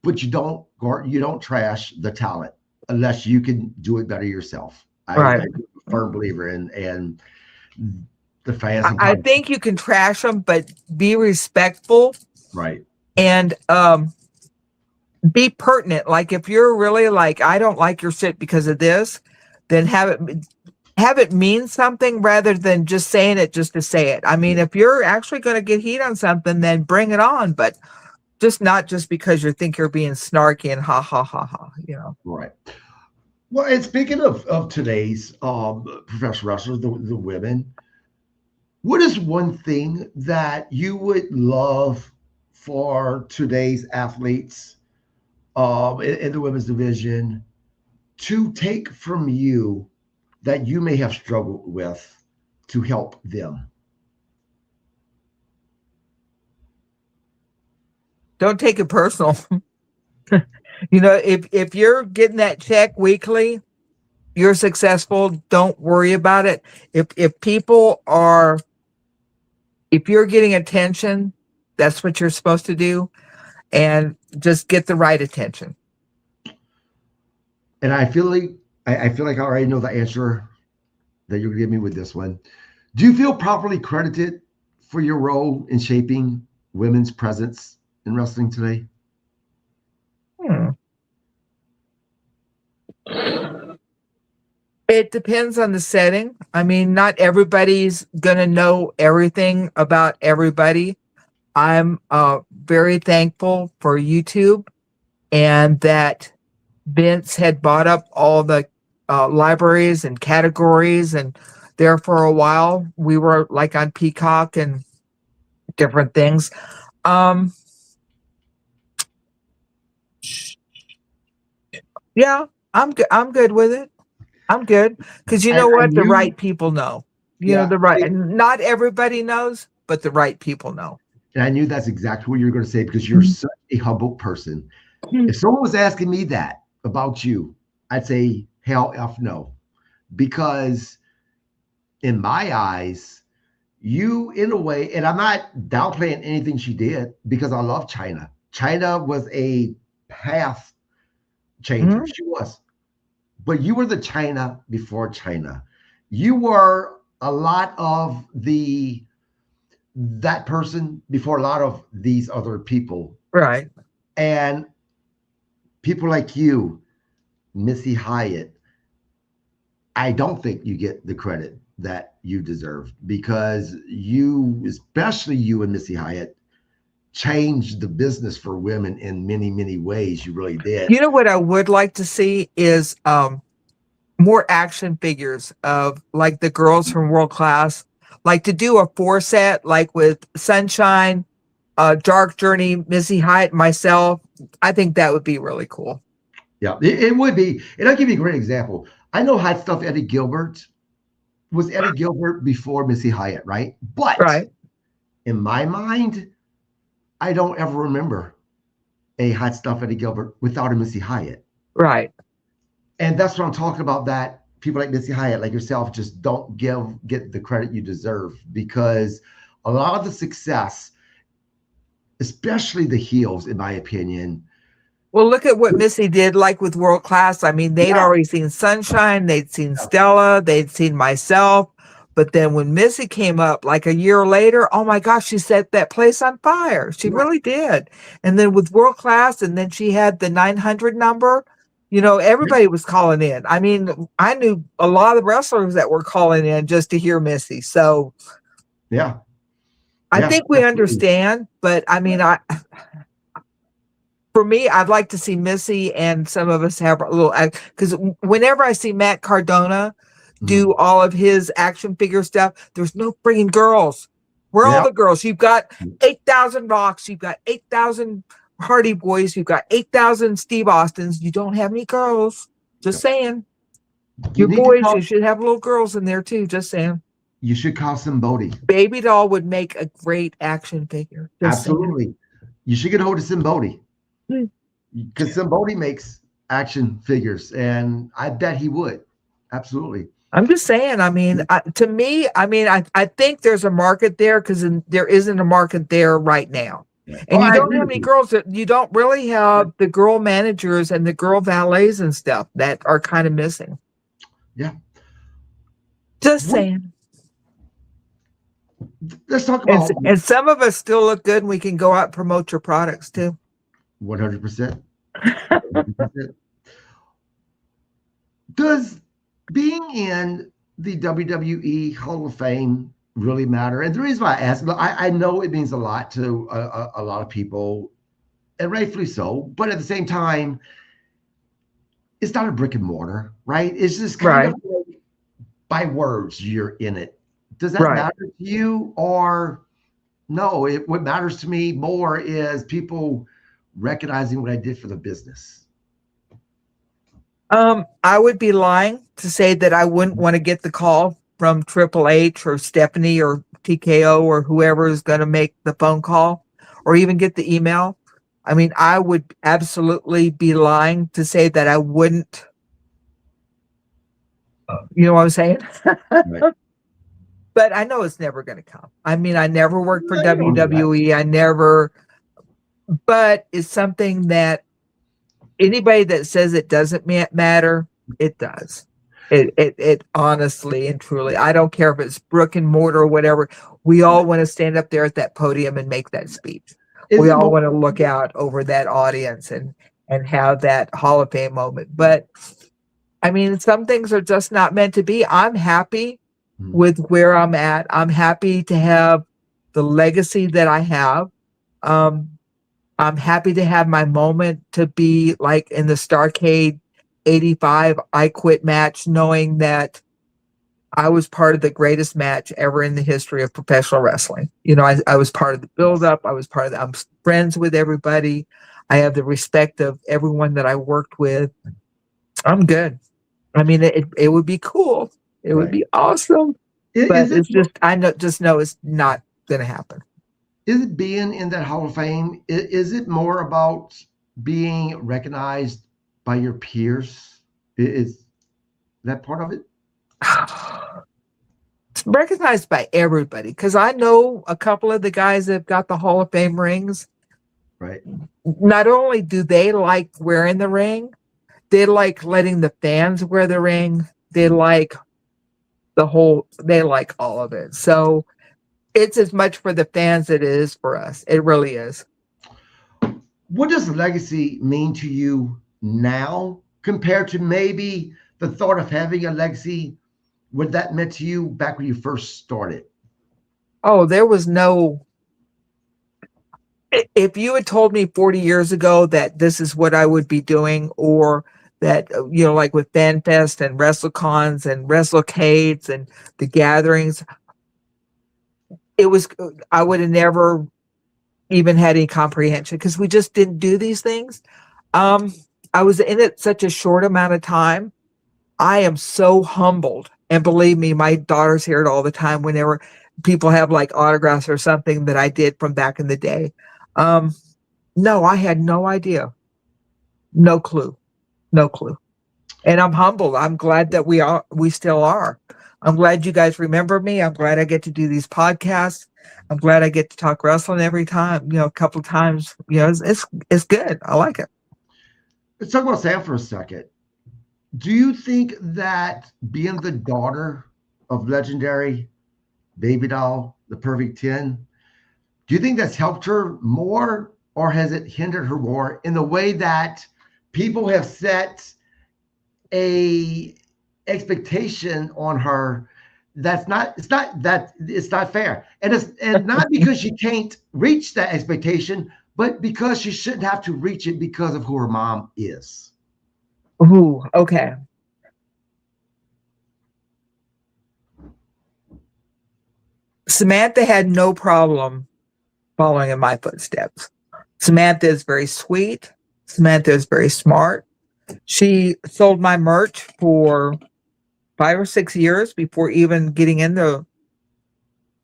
Speaker 1: but you don't trash the talent unless you can do it better yourself. I'm a firm believer in the fans.
Speaker 2: I think you can trash them, but be respectful.
Speaker 1: Right.
Speaker 2: And be pertinent. Like if you're really like, I don't like your shit because of this, then have it mean something rather than just saying it just to say it. I mean, if you're actually going to get heat on something, then bring it on, but not just because you think you're being snarky and ha ha ha ha,
Speaker 1: Right. Well, and speaking of today's professional wrestlers, the women, what is one thing that you would love for today's athletes in the women's division to take from you that you may have struggled with to help them?
Speaker 2: Don't take it personal. If you're getting that check weekly, you're successful. Don't worry about it. If you're getting attention, that's what you're supposed to do, and just get the right attention.
Speaker 1: And I feel like I already know the answer that you're gonna give me with this one. Do you feel properly credited for your role in shaping women's presence in wrestling today?
Speaker 2: It depends on the setting. I mean, not everybody's going to know everything about everybody. I'm very thankful for YouTube, and that Vince had bought up all the libraries and categories, and there for a while we were like on Peacock and different things. Yeah, I'm good with it. I'm good because you know what? The right people know. You know, the right. Not everybody knows, but the right people know.
Speaker 1: And I knew that's exactly what you were going to say, because you're such a humble person. If someone was asking me that about you, I'd say hell F no. Because in my eyes, you in a way, and I'm not downplaying anything she did because I love China. China was a path changer.
Speaker 2: Mhm.
Speaker 1: She was. But you were the China before China. You were a lot of the that person before a lot of these other people.
Speaker 2: Right.
Speaker 1: And people like you, Missy Hyatt, I don't think you get the credit that you deserve because you, especially you and Missy Hyatt, changed the business for women in many, many ways. You really did.
Speaker 2: You know what I would like to see is more action figures of like the girls from World Class, like to do a 4 set, like with Sunshine, Dark Journey, Missy Hyatt, myself. I think that would be really cool.
Speaker 1: Yeah, it would be. And I'll give you a great example. I know Hot Stuff Eddie Gilbert was Eddie Gilbert before Missy Hyatt, right? But
Speaker 2: Right.
Speaker 1: in my mind, I don't ever remember a Hot Stuff Eddie Gilbert without a Missy Hyatt.
Speaker 2: Right.
Speaker 1: And that's what I'm talking about. That people like Missy Hyatt, like yourself, just don't get the credit you deserve because a lot of the success, especially the heels, in my opinion.
Speaker 2: Well, look at what Missy did, like with World Class. I mean, they'd
Speaker 1: Yeah,
Speaker 2: already seen Sunshine, they'd seen
Speaker 1: yeah,
Speaker 2: Stella, they'd seen myself. But then when Missy came up like a year later, oh my gosh, she set that place on fire. She
Speaker 1: yeah,
Speaker 2: really did. And then with World Class, and then she had the 900 number, everybody was calling in. I mean, I knew a lot of wrestlers that were calling in just to hear Missy. So
Speaker 1: yeah,
Speaker 2: I
Speaker 1: yeah,
Speaker 2: think we
Speaker 1: absolutely.
Speaker 2: understand. But I mean, for me, I'd like to see Missy and some of us have a little, because whenever I see Matt Cardona
Speaker 1: Mhm.
Speaker 2: do all of his action figure stuff, there's no freaking girls. Where are all
Speaker 1: Yeah,
Speaker 2: the girls? You've got 8,000 Rocks, you've got 8,000 Hardy Boys, you've got 8,000 Steve Austins. You don't have any girls. Just saying.
Speaker 1: you
Speaker 2: Your
Speaker 1: need to
Speaker 2: boys,
Speaker 1: call.
Speaker 2: you should have little girls in there too. Just saying.
Speaker 1: You should call somebody.
Speaker 2: Baby doll would make a great action figure. Just saying.
Speaker 1: Absolutely. You should get a hold of Simbodi
Speaker 2: Hmm.
Speaker 1: because Simbodi makes action figures, and I bet he would. Absolutely.
Speaker 2: I'm just saying, I mean, to me, I mean, I think there's a market there because there isn't a market there right now.
Speaker 1: Oh,
Speaker 2: And you
Speaker 1: I
Speaker 2: don't
Speaker 1: agree
Speaker 2: have
Speaker 1: with
Speaker 2: any
Speaker 1: you.
Speaker 2: girls that you don't really have the girl managers and the girl valets and stuff that are kind of missing.
Speaker 1: Yeah.
Speaker 2: Just
Speaker 1: What,
Speaker 2: saying.
Speaker 1: let's talk
Speaker 2: And,
Speaker 1: about
Speaker 2: and some of us still look good and we can go out and promote your products too.
Speaker 1: 100%. 100%. Does being in the WWE Hall of Fame really matter? And the reason why I ask, I know it means a lot to a lot of people, and rightfully so. But at the same time, it's not a brick and mortar, right? It's just kind of
Speaker 2: Right,
Speaker 1: like by words you're in it. Does that
Speaker 2: right.
Speaker 1: matter to you, or no? What matters to me more is people recognizing what I did for the business.
Speaker 2: I would be lying to say that I wouldn't want to get the call from Triple H or Stephanie or TKO or whoever is going to make the phone call or even get the email. I mean, I would absolutely be lying to say that I wouldn't. You know what I'm saying?
Speaker 1: Right.
Speaker 2: But I know it's never going to come. I mean, I never worked for
Speaker 1: No, you don't know that.
Speaker 2: WWE. I never, but it's something that anybody that says it doesn't matter, it does. It honestly and truly, I don't care if it's brick and mortar or whatever. We all
Speaker 1: Right.
Speaker 2: want to stand up there at that podium and make that speech.
Speaker 1: Is
Speaker 2: We
Speaker 1: it
Speaker 2: all
Speaker 1: more?
Speaker 2: want to look out over that audience and have that Hall of Fame moment. But I mean, some things are just not meant to be. I'm happy
Speaker 1: Mhm.
Speaker 2: with where I'm at. I'm happy to have the legacy that I have. Um, I'm happy to have my moment to be like in the Starcade 85 I Quit match, knowing that I was part of the greatest match ever in the history of professional wrestling. I was part of the
Speaker 1: Yes.
Speaker 2: buildup. I'm friends with everybody. I have the respect of everyone that I worked with. I'm good. I mean, it would be cool. It would
Speaker 1: Right.
Speaker 2: be awesome. But
Speaker 1: Is it
Speaker 2: it's just, I know it's not going to happen.
Speaker 1: is it being in that Hall of Fame? Is it more about being recognized by your peers? Is that part of it?
Speaker 2: It's recognized by everybody because I know a couple of the guys that have got the Hall of Fame rings.
Speaker 1: Right.
Speaker 2: Not only do they like wearing the ring, they like letting the fans wear the ring. They like they like all of it. So it's as much for the fans as it is for us. It really is.
Speaker 1: What does legacy mean to you now compared to maybe the thought of having a legacy? What that meant to you back when you first started?
Speaker 2: Oh, there was no. If you had told me 40 years ago that this is what I would be doing, or that, like with FanFest and WrestleCons and WrestleCades and the gatherings, I would have never even had any comprehension because we just didn't do these things. I was in it such a short amount of time. I am so humbled. And believe me, my daughters hear it all the time whenever people have like autographs or something that I did from back in the day. No, I had no idea. No clue. No clue. And I'm humbled. I'm glad that we still are. I'm glad you guys remember me. I'm glad I get to do these podcasts. I'm glad I get to talk wrestling every time, a couple of times. It's good. I like it.
Speaker 1: Let's talk about Sam for a second. Do you think that being the daughter of legendary Baby Doll, the Perfect 10, do you think that's helped her more or has it hindered her more in the way that people have set a expectation on her it's not fair. And not because she can't reach that expectation, but because she shouldn't have to reach it because of who her mom is.
Speaker 2: Ooh, okay. Samantha had no problem following in my footsteps. Samantha is very sweet. Samantha is very smart. She sold my merch for 5 or 6 years before even getting into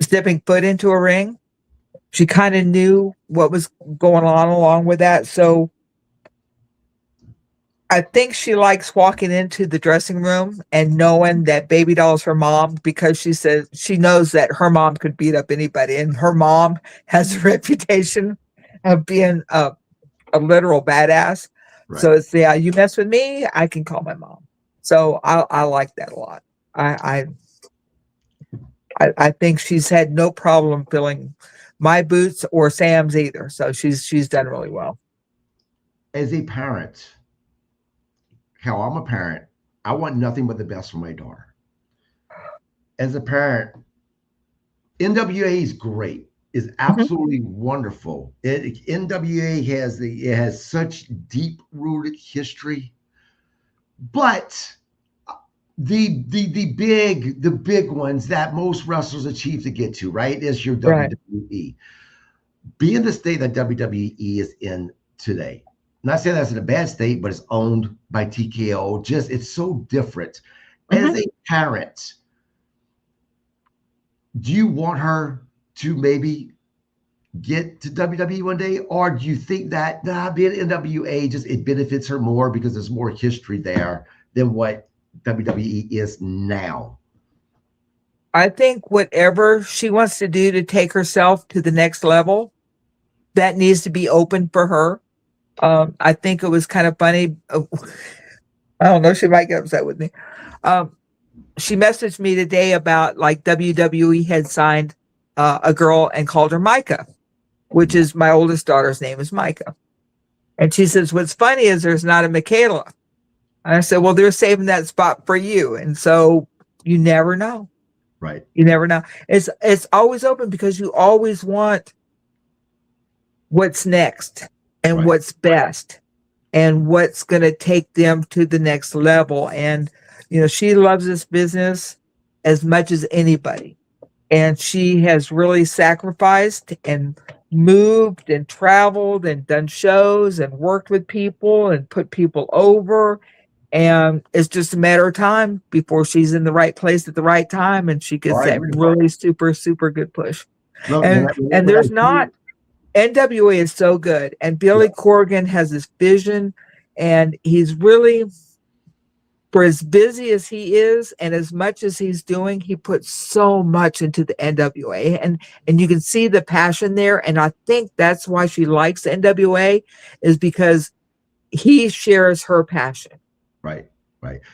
Speaker 2: stepping foot into a ring. She kind of knew what was going on along with that. So I think she likes walking into the dressing room and knowing that Baby Doll's her mom, because she says she knows that her mom could beat up anybody. And her mom has a reputation of being a literal badass. Right. So it's, you mess with me, I can call my mom. So I like that a lot. I think she's had no problem filling my boots or Sam's either. So she's done really well.
Speaker 1: As a parent, how I'm a parent, I want nothing but the best for my daughter. As a parent, NWA is great. Is absolutely wonderful. NWA has such deep-rooted history, but the big ones that most wrestlers achieve to get to, right, is your WWE. Being the state that WWE is in today, not saying that's in a bad state, but it's owned by TKO. Just it's so different. As a parent, do you want her to maybe get to WWE one day, or do you think that being NWA it benefits her more because there's more history there than what WWE is now?
Speaker 2: I think whatever she wants to do to take herself to the next level, that needs to be open for her. I think it was kind of funny. I don't know. She might get upset with me. She messaged me today about like WWE had signed a girl and called her Micah, which is my oldest daughter's name is Micah. And she says, what's funny is there's not a Michaela. And I said, well, they're saving that spot for you. And so you never know.
Speaker 1: Right.
Speaker 2: You never know. It's always open because you always want what's next and what's best and what's going to take them to the next level. And, she loves this business as much as anybody. And she has really sacrificed and moved and traveled and done shows and worked with people and put people over. And it's just a matter of time before she's in the right place at the right time. And she gets that really super, super good push. And there's not, NWA is so good. And Billy Corgan has this vision, and he's really, for as busy as he is and as much as he's doing, he puts so much into the NWA, and you can see the passion there. And I think that's why she likes the NWA, is because he shares her passion.
Speaker 1: Right.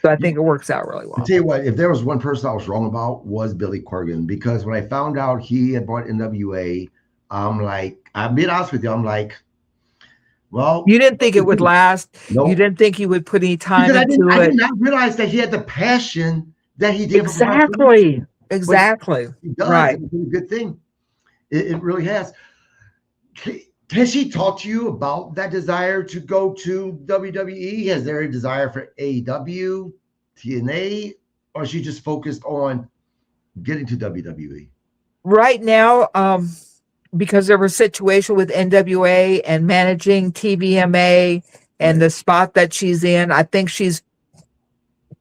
Speaker 2: So I think it works out really
Speaker 1: I'll
Speaker 2: well.
Speaker 1: tell you what, if there was one person I was wrong about, was Billy Corgan, because when I found out he had bought NWA, I'm like, I'm being honest with you, I'm like, well,
Speaker 2: You didn't think it would last.
Speaker 1: Nope.
Speaker 2: You didn't think he would put any time
Speaker 1: because
Speaker 2: into
Speaker 1: I
Speaker 2: it.
Speaker 1: did not realize that he had the passion that he did.
Speaker 2: Exactly.
Speaker 1: He does.
Speaker 2: Right.
Speaker 1: It's a good thing. It really has. Has she talked to you about that desire to go to WWE? Has there a desire for AEW, TNA, or is she just focused on getting to WWE?
Speaker 2: Right now, because of her situation with NWA and managing TVMA and the spot that she's in, I think she's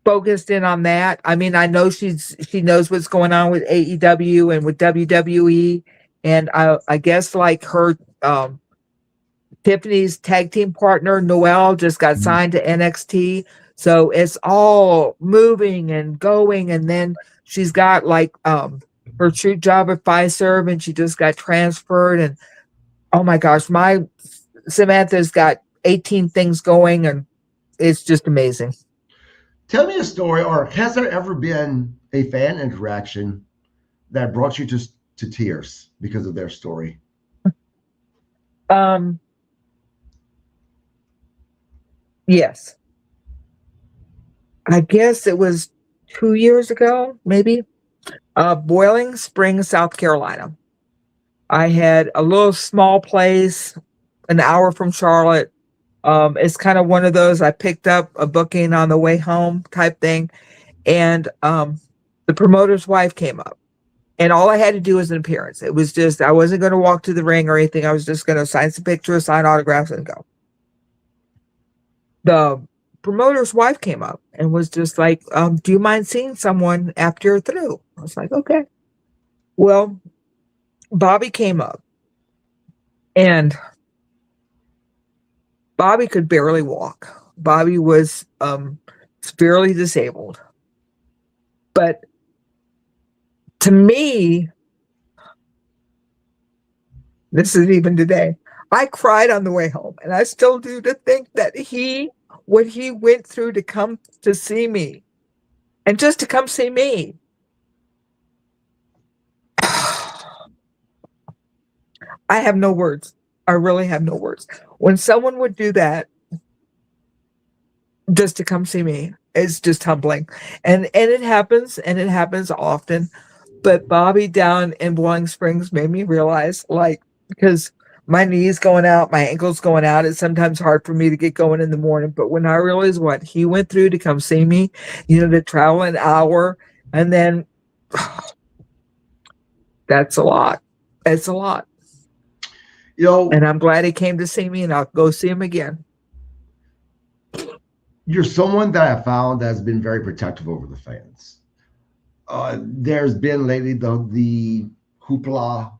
Speaker 2: focused in on that. I mean, I know she knows what's going on with AEW and with WWE, and I guess like her Tiffany's tag team partner Noelle just got signed to NXT, so it's all moving and going. And then she's got like her shoot job at Fiserv, and she just got transferred. And oh my gosh, my Samantha's got 18 things going, and it's just amazing.
Speaker 1: Tell me a story, or has there ever been a fan interaction that brought you to tears because of their story?
Speaker 2: Yes. I guess it was 2 years ago, maybe. Boiling Springs, South Carolina. I had a little small place an hour from Charlotte. It's kind of one of those, I picked up a booking on the way home type thing. And the promoter's wife came up. And all I had to do was an appearance. It was just, I wasn't going to walk to the ring or anything. I was just going to sign some pictures, sign autographs, and go. The promoter's wife came up and was just like, do you mind seeing someone after you're through? I was like, okay. Well, Bobby came up, and Bobby could barely walk. Bobby was severely disabled. But to me, this is even today, I cried on the way home, and I still do, to think that what he went through to come to see me, and just to come see me. I have no words. I really have no words. When someone would do that just to come see me, it's just humbling. And it happens, and it happens often. But Bobby down in Boiling Springs made me realize, like, because my knees going out, my ankles going out, it's sometimes hard for me to get going in the morning. But when I realized what he went through to come see me, to travel an hour, and then that's a lot. It's a lot. And I'm glad he came to see me, and I'll go see him again.
Speaker 1: You're someone that I found that has been very protective over the fans. There's been lately the hoopla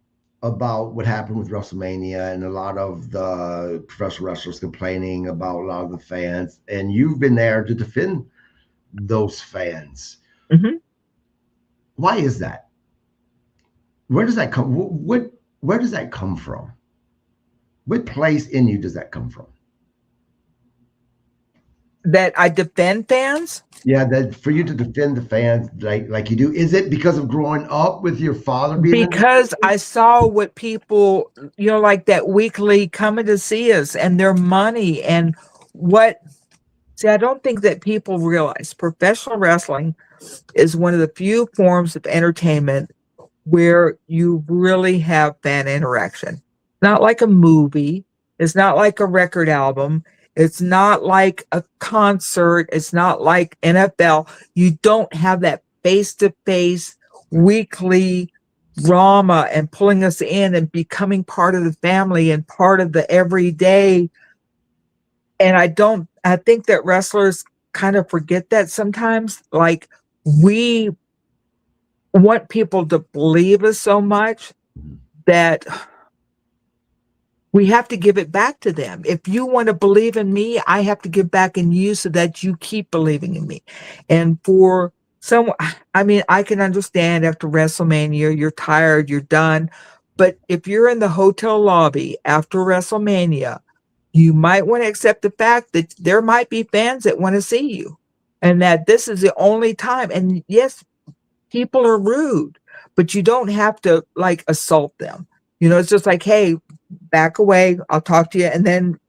Speaker 1: about what happened with WrestleMania, and a lot of the professional wrestlers complaining about a lot of the fans, and you've been there to defend those fans.
Speaker 2: Mm-hmm.
Speaker 1: Why is that? Where does that come? Where does that come from? What place in you does that come from?
Speaker 2: That I defend fans?
Speaker 1: Yeah, that for you to defend the fans like you do. Is it because of growing up with your father being?
Speaker 2: Because I saw what people, like that weekly coming to see us, and their money, and what. See, I don't think that people realize professional wrestling is one of the few forms of entertainment where you really have fan interaction. Not like a movie. It's not like a record album. It's not like a concert. It's not like NFL. You don't have that face-to-face weekly drama and pulling us in and becoming part of the family and part of the everyday. And I think that wrestlers kind of forget that sometimes. Like, we want people to believe us so much that We have to give it back to them. If you want to believe in me, I have to give back in you so that you keep believing in me. And for someone, I mean, I can understand after WrestleMania, you're tired, you're done. But if you're in the hotel lobby after WrestleMania, you might want to accept the fact that there might be fans that want to see you and that this is the only time. And yes, people are rude, but you don't have to like assault them. It's just like, hey, back away. I'll talk to you. And then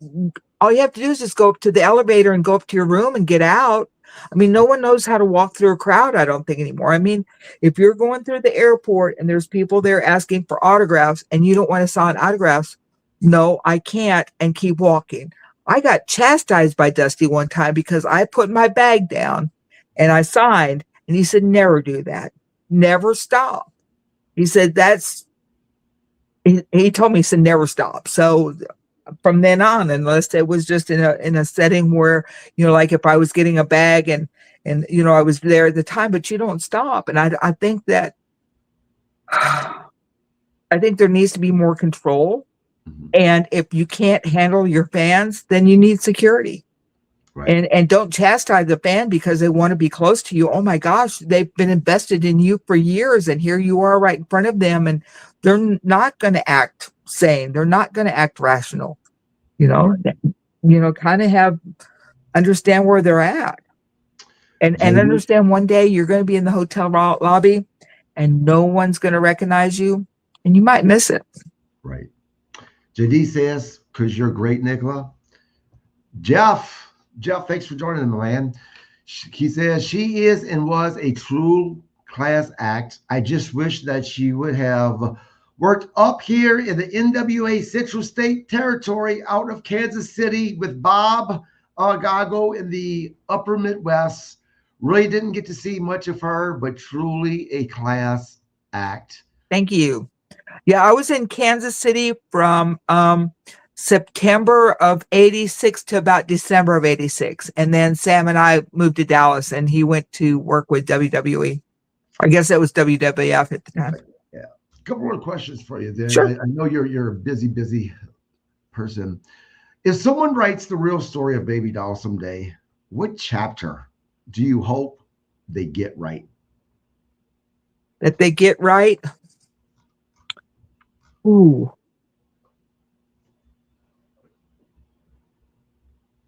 Speaker 2: all you have to do is just go up to the elevator and go up to your room and get out. I mean, no one knows how to walk through a crowd, I don't think anymore. I mean, if you're going through the airport and there's people there asking for autographs and you don't want to sign autographs, no, I can't, and keep walking. I got chastised by Dusty one time because I put my bag down and I signed, and he said, never do that. Never stop. He said, he told me, he said, never stop. So from then on, unless it was just in a setting where, like if I was getting a bag and I was there at the time, but you don't stop. And I think that, I think there needs to be more control.
Speaker 1: Mhm.
Speaker 2: And if you can't handle your fans, then you need security.
Speaker 1: Right.
Speaker 2: And don't chastise the fan because they want to be close to you. Oh my gosh, they've been invested in you for years, and here you are right in front of them, and they're not going to act sane. They're not going to act rational. Kind of understand where they're at, and
Speaker 1: JD,
Speaker 2: understand one day you're going to be in the hotel lobby, and no one's going to recognize you, and you might miss it.
Speaker 1: right. JD says, because you're great, Nickla. Jeff, thanks for joining me, man. He says, she is and was a true class act. I just wish that she would have worked up here in the NWA Central State Territory out of Kansas City with Bob Gago in the upper Midwest. Really didn't get to see much of her, but truly a class act.
Speaker 2: Thank you. Yeah, I was in Kansas City from September of 86 to about December of 86. And then Sam and I moved to Dallas, and he went to work with WWE. I guess that was WWF at the time.
Speaker 1: Yeah. A couple more questions for you then.
Speaker 2: Sure.
Speaker 1: I know you're a busy person. If someone writes the real story of Baby Doll someday, what chapter do you hope they get right?
Speaker 2: That they get right? Ooh.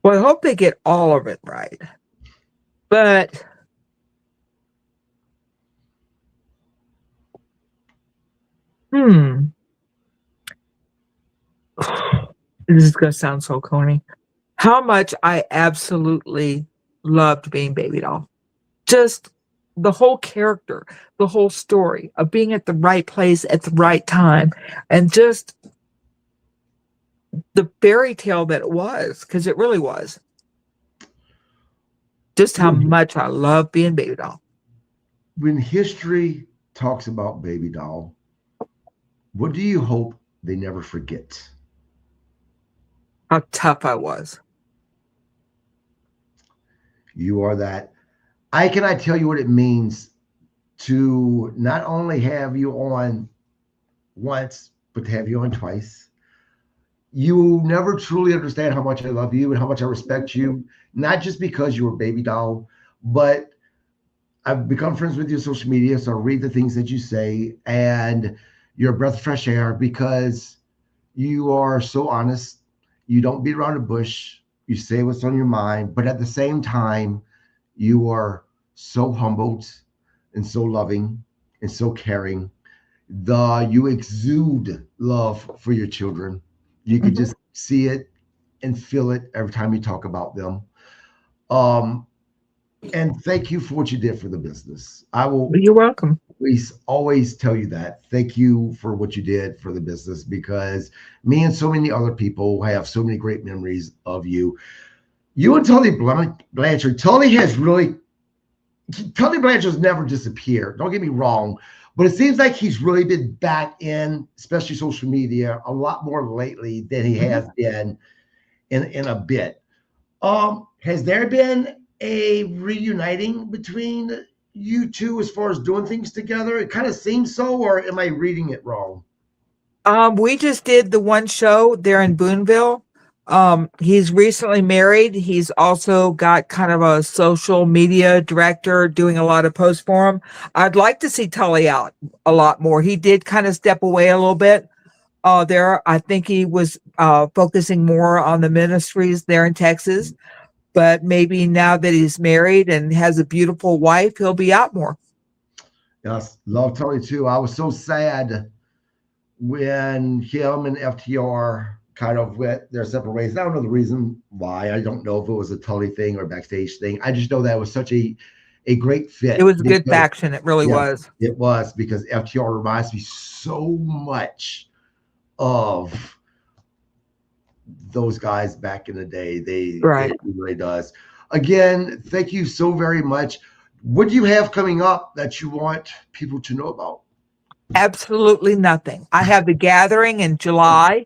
Speaker 2: Well, I hope they get all of it right. But this is going to sound so corny. How much I absolutely loved being Baby Doll. Just the whole character, the whole story of being at the right place at the right time, and just the fairy tale that it was, because it really was. Just how much I love being Baby Doll.
Speaker 1: When history talks about Baby Doll, what do you hope they never forget?
Speaker 2: How tough I was.
Speaker 1: You are that. I cannot tell you what it means to not only have you on once, but to have you on twice. You never truly understand how much I love you and how much I respect you, not just because you were Baby Doll, but I've become friends with you on social media, so I read the things that you say, and you're a breath of fresh air because you are so honest. You don't beat around the bush. You say what's on your mind, but at the same time, you are so humbled and so loving and so caring. You exude love for your children. You can just see it and feel it every time you talk about them. And thank you for what you did for the business. I will.
Speaker 2: You're welcome.
Speaker 1: Always tell you that. Thank you for what you did for the business, because me and so many other people have so many great memories of you. You and Tully Blanchard. Tully Blanchard's never disappeared. Don't get me wrong, but it seems like he's really been back in, especially social media, a lot more lately than he has been in a bit. Has there been a reuniting between you two as far as doing things together? It kind of seems so, or am I reading it wrong?
Speaker 2: We just did the one show there in Boonville. He's recently married. He's also got kind of a social media director doing a lot of posts for him. I'd like to see Tully out a lot more. He did kind of step away a little bit. There, I think he was focusing more on the ministries there in Texas. But maybe now that he's married and has a beautiful wife, he'll be out more.
Speaker 1: Yes, love Tully too. I was so sad when him and FTR kind of went their separate ways. I don't know the reason why. I don't know if it was a Tully thing or a backstage thing. I just know that it was such a great fit.
Speaker 2: It was a good
Speaker 1: because,
Speaker 2: faction. It really was.
Speaker 1: It was, because FTR reminds me so much of those guys back in the day.
Speaker 2: Right.
Speaker 1: It really does. Again, thank you so very much. What do you have coming up that you want people to know about?
Speaker 2: Absolutely nothing. I have the gathering in July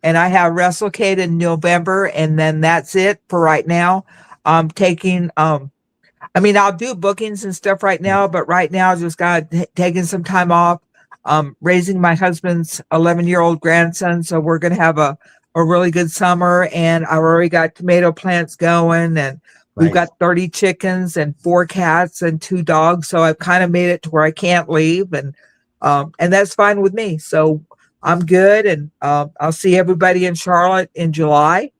Speaker 2: and I have WrestleCade in November, and then that's it for right now. I'm taking I mean, I'll do bookings and stuff right now, but right now I just got taking some time off. Raising my husband's 11-year-old grandson, so we're gonna have a really good summer, and I've already got tomato plants going, and we've got 30 chickens and 4 cats and 2 dogs. So I've kind of made it to where I can't leave, and that's fine with me. So I'm good, and I'll see everybody in Charlotte in July.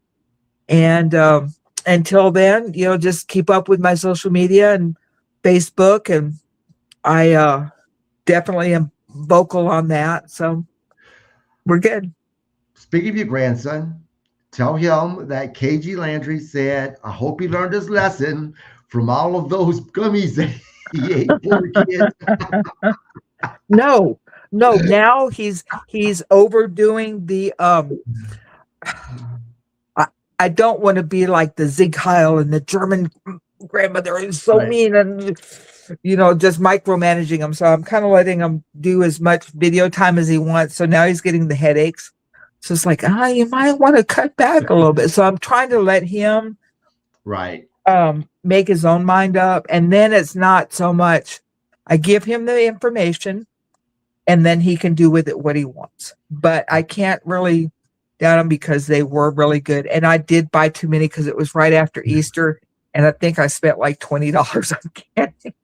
Speaker 2: And until then, just keep up with my social media and Facebook, and I definitely am vocal on that. So we're good.
Speaker 1: Speaking of your grandson, tell him that KG Landry said, I hope he learned his lesson from all of those gummies that he ate for the kids.
Speaker 2: No, now he's overdoing the I don't want to be like the Zig Heil and the German grandmother is so mean and just micromanaging him. So I'm kind of letting him do as much video time as he wants. So now he's getting the headaches. So it's like, you might want to cut back a little bit. So I'm trying to let him make his own mind up. And then it's not so much, I give him the information and then he can do with it what he wants. But I can't really down them because they were really good. And I did buy too many because it was right after Easter. And I think I spent like $20 on candy.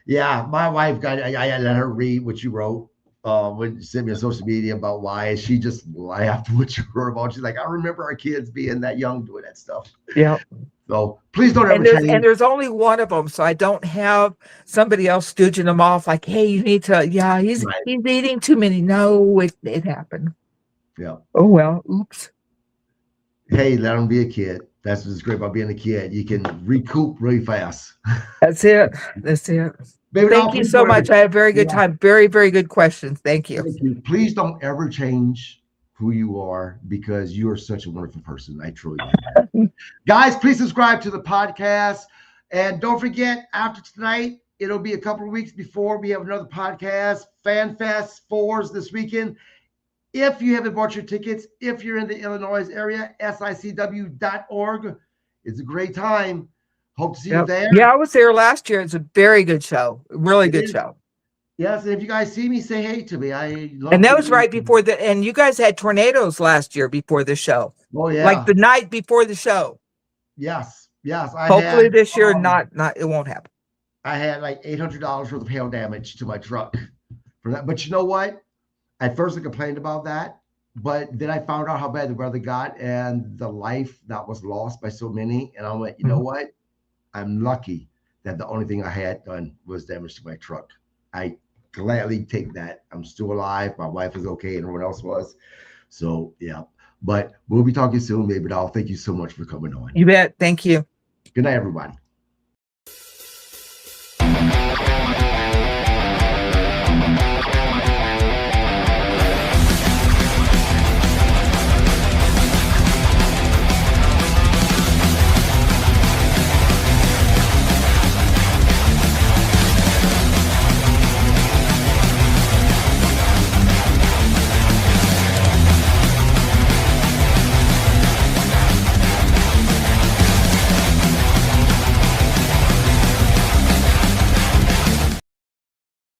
Speaker 1: Yeah, my wife I let her read what you wrote when you sent me on social media about why. She just laughed what you wrote about. She's like, I remember our kids being that young doing that stuff.
Speaker 2: Yeah.
Speaker 1: So please don't ever change.
Speaker 2: And there's only one of them, so I don't have somebody else stooging them off like, hey, you need to, he's eating too many. No, it happened.
Speaker 1: Yeah.
Speaker 2: Oh, well, oops.
Speaker 1: Hey, let him be a kid. That's what's great about being a kid. You can recoup really fast.
Speaker 2: That's it. Thank you so much. I had a very good time. Very, very good questions. Thank you.
Speaker 1: Thank you. Please don't ever change who you are because you are such a wonderful person. I truly am. Guys, please subscribe to the podcast. And don't forget, after tonight, it'll be a couple of weeks before we have another podcast. Fan Fest 4s this weekend. If you haven't bought your tickets, if you're in the Illinois area, sicw.org. It's a great time. Hope to see you there.
Speaker 2: Yeah, I was there last year. It's a very good show. Really good show.
Speaker 1: Yes, and if you guys see me, say hey to me.
Speaker 2: And that was right before and you guys had tornadoes last year before the show.
Speaker 1: Oh, yeah.
Speaker 2: Like the night before the show.
Speaker 1: Yes.
Speaker 2: Hopefully this year, not it won't happen.
Speaker 1: I had like $800 worth of hail damage to my truck for that. But you know what? At first I complained about that, but then I found out how bad the weather got and the life that was lost by so many. And I went, you know what? I'm lucky that the only thing I had done was damage to my truck. I gladly take that. I'm still alive. My wife is okay and everyone else was. So, yeah. But we'll be talking soon, baby doll. Thank you so much for coming on.
Speaker 2: You bet. Thank you.
Speaker 1: Good night, everybody.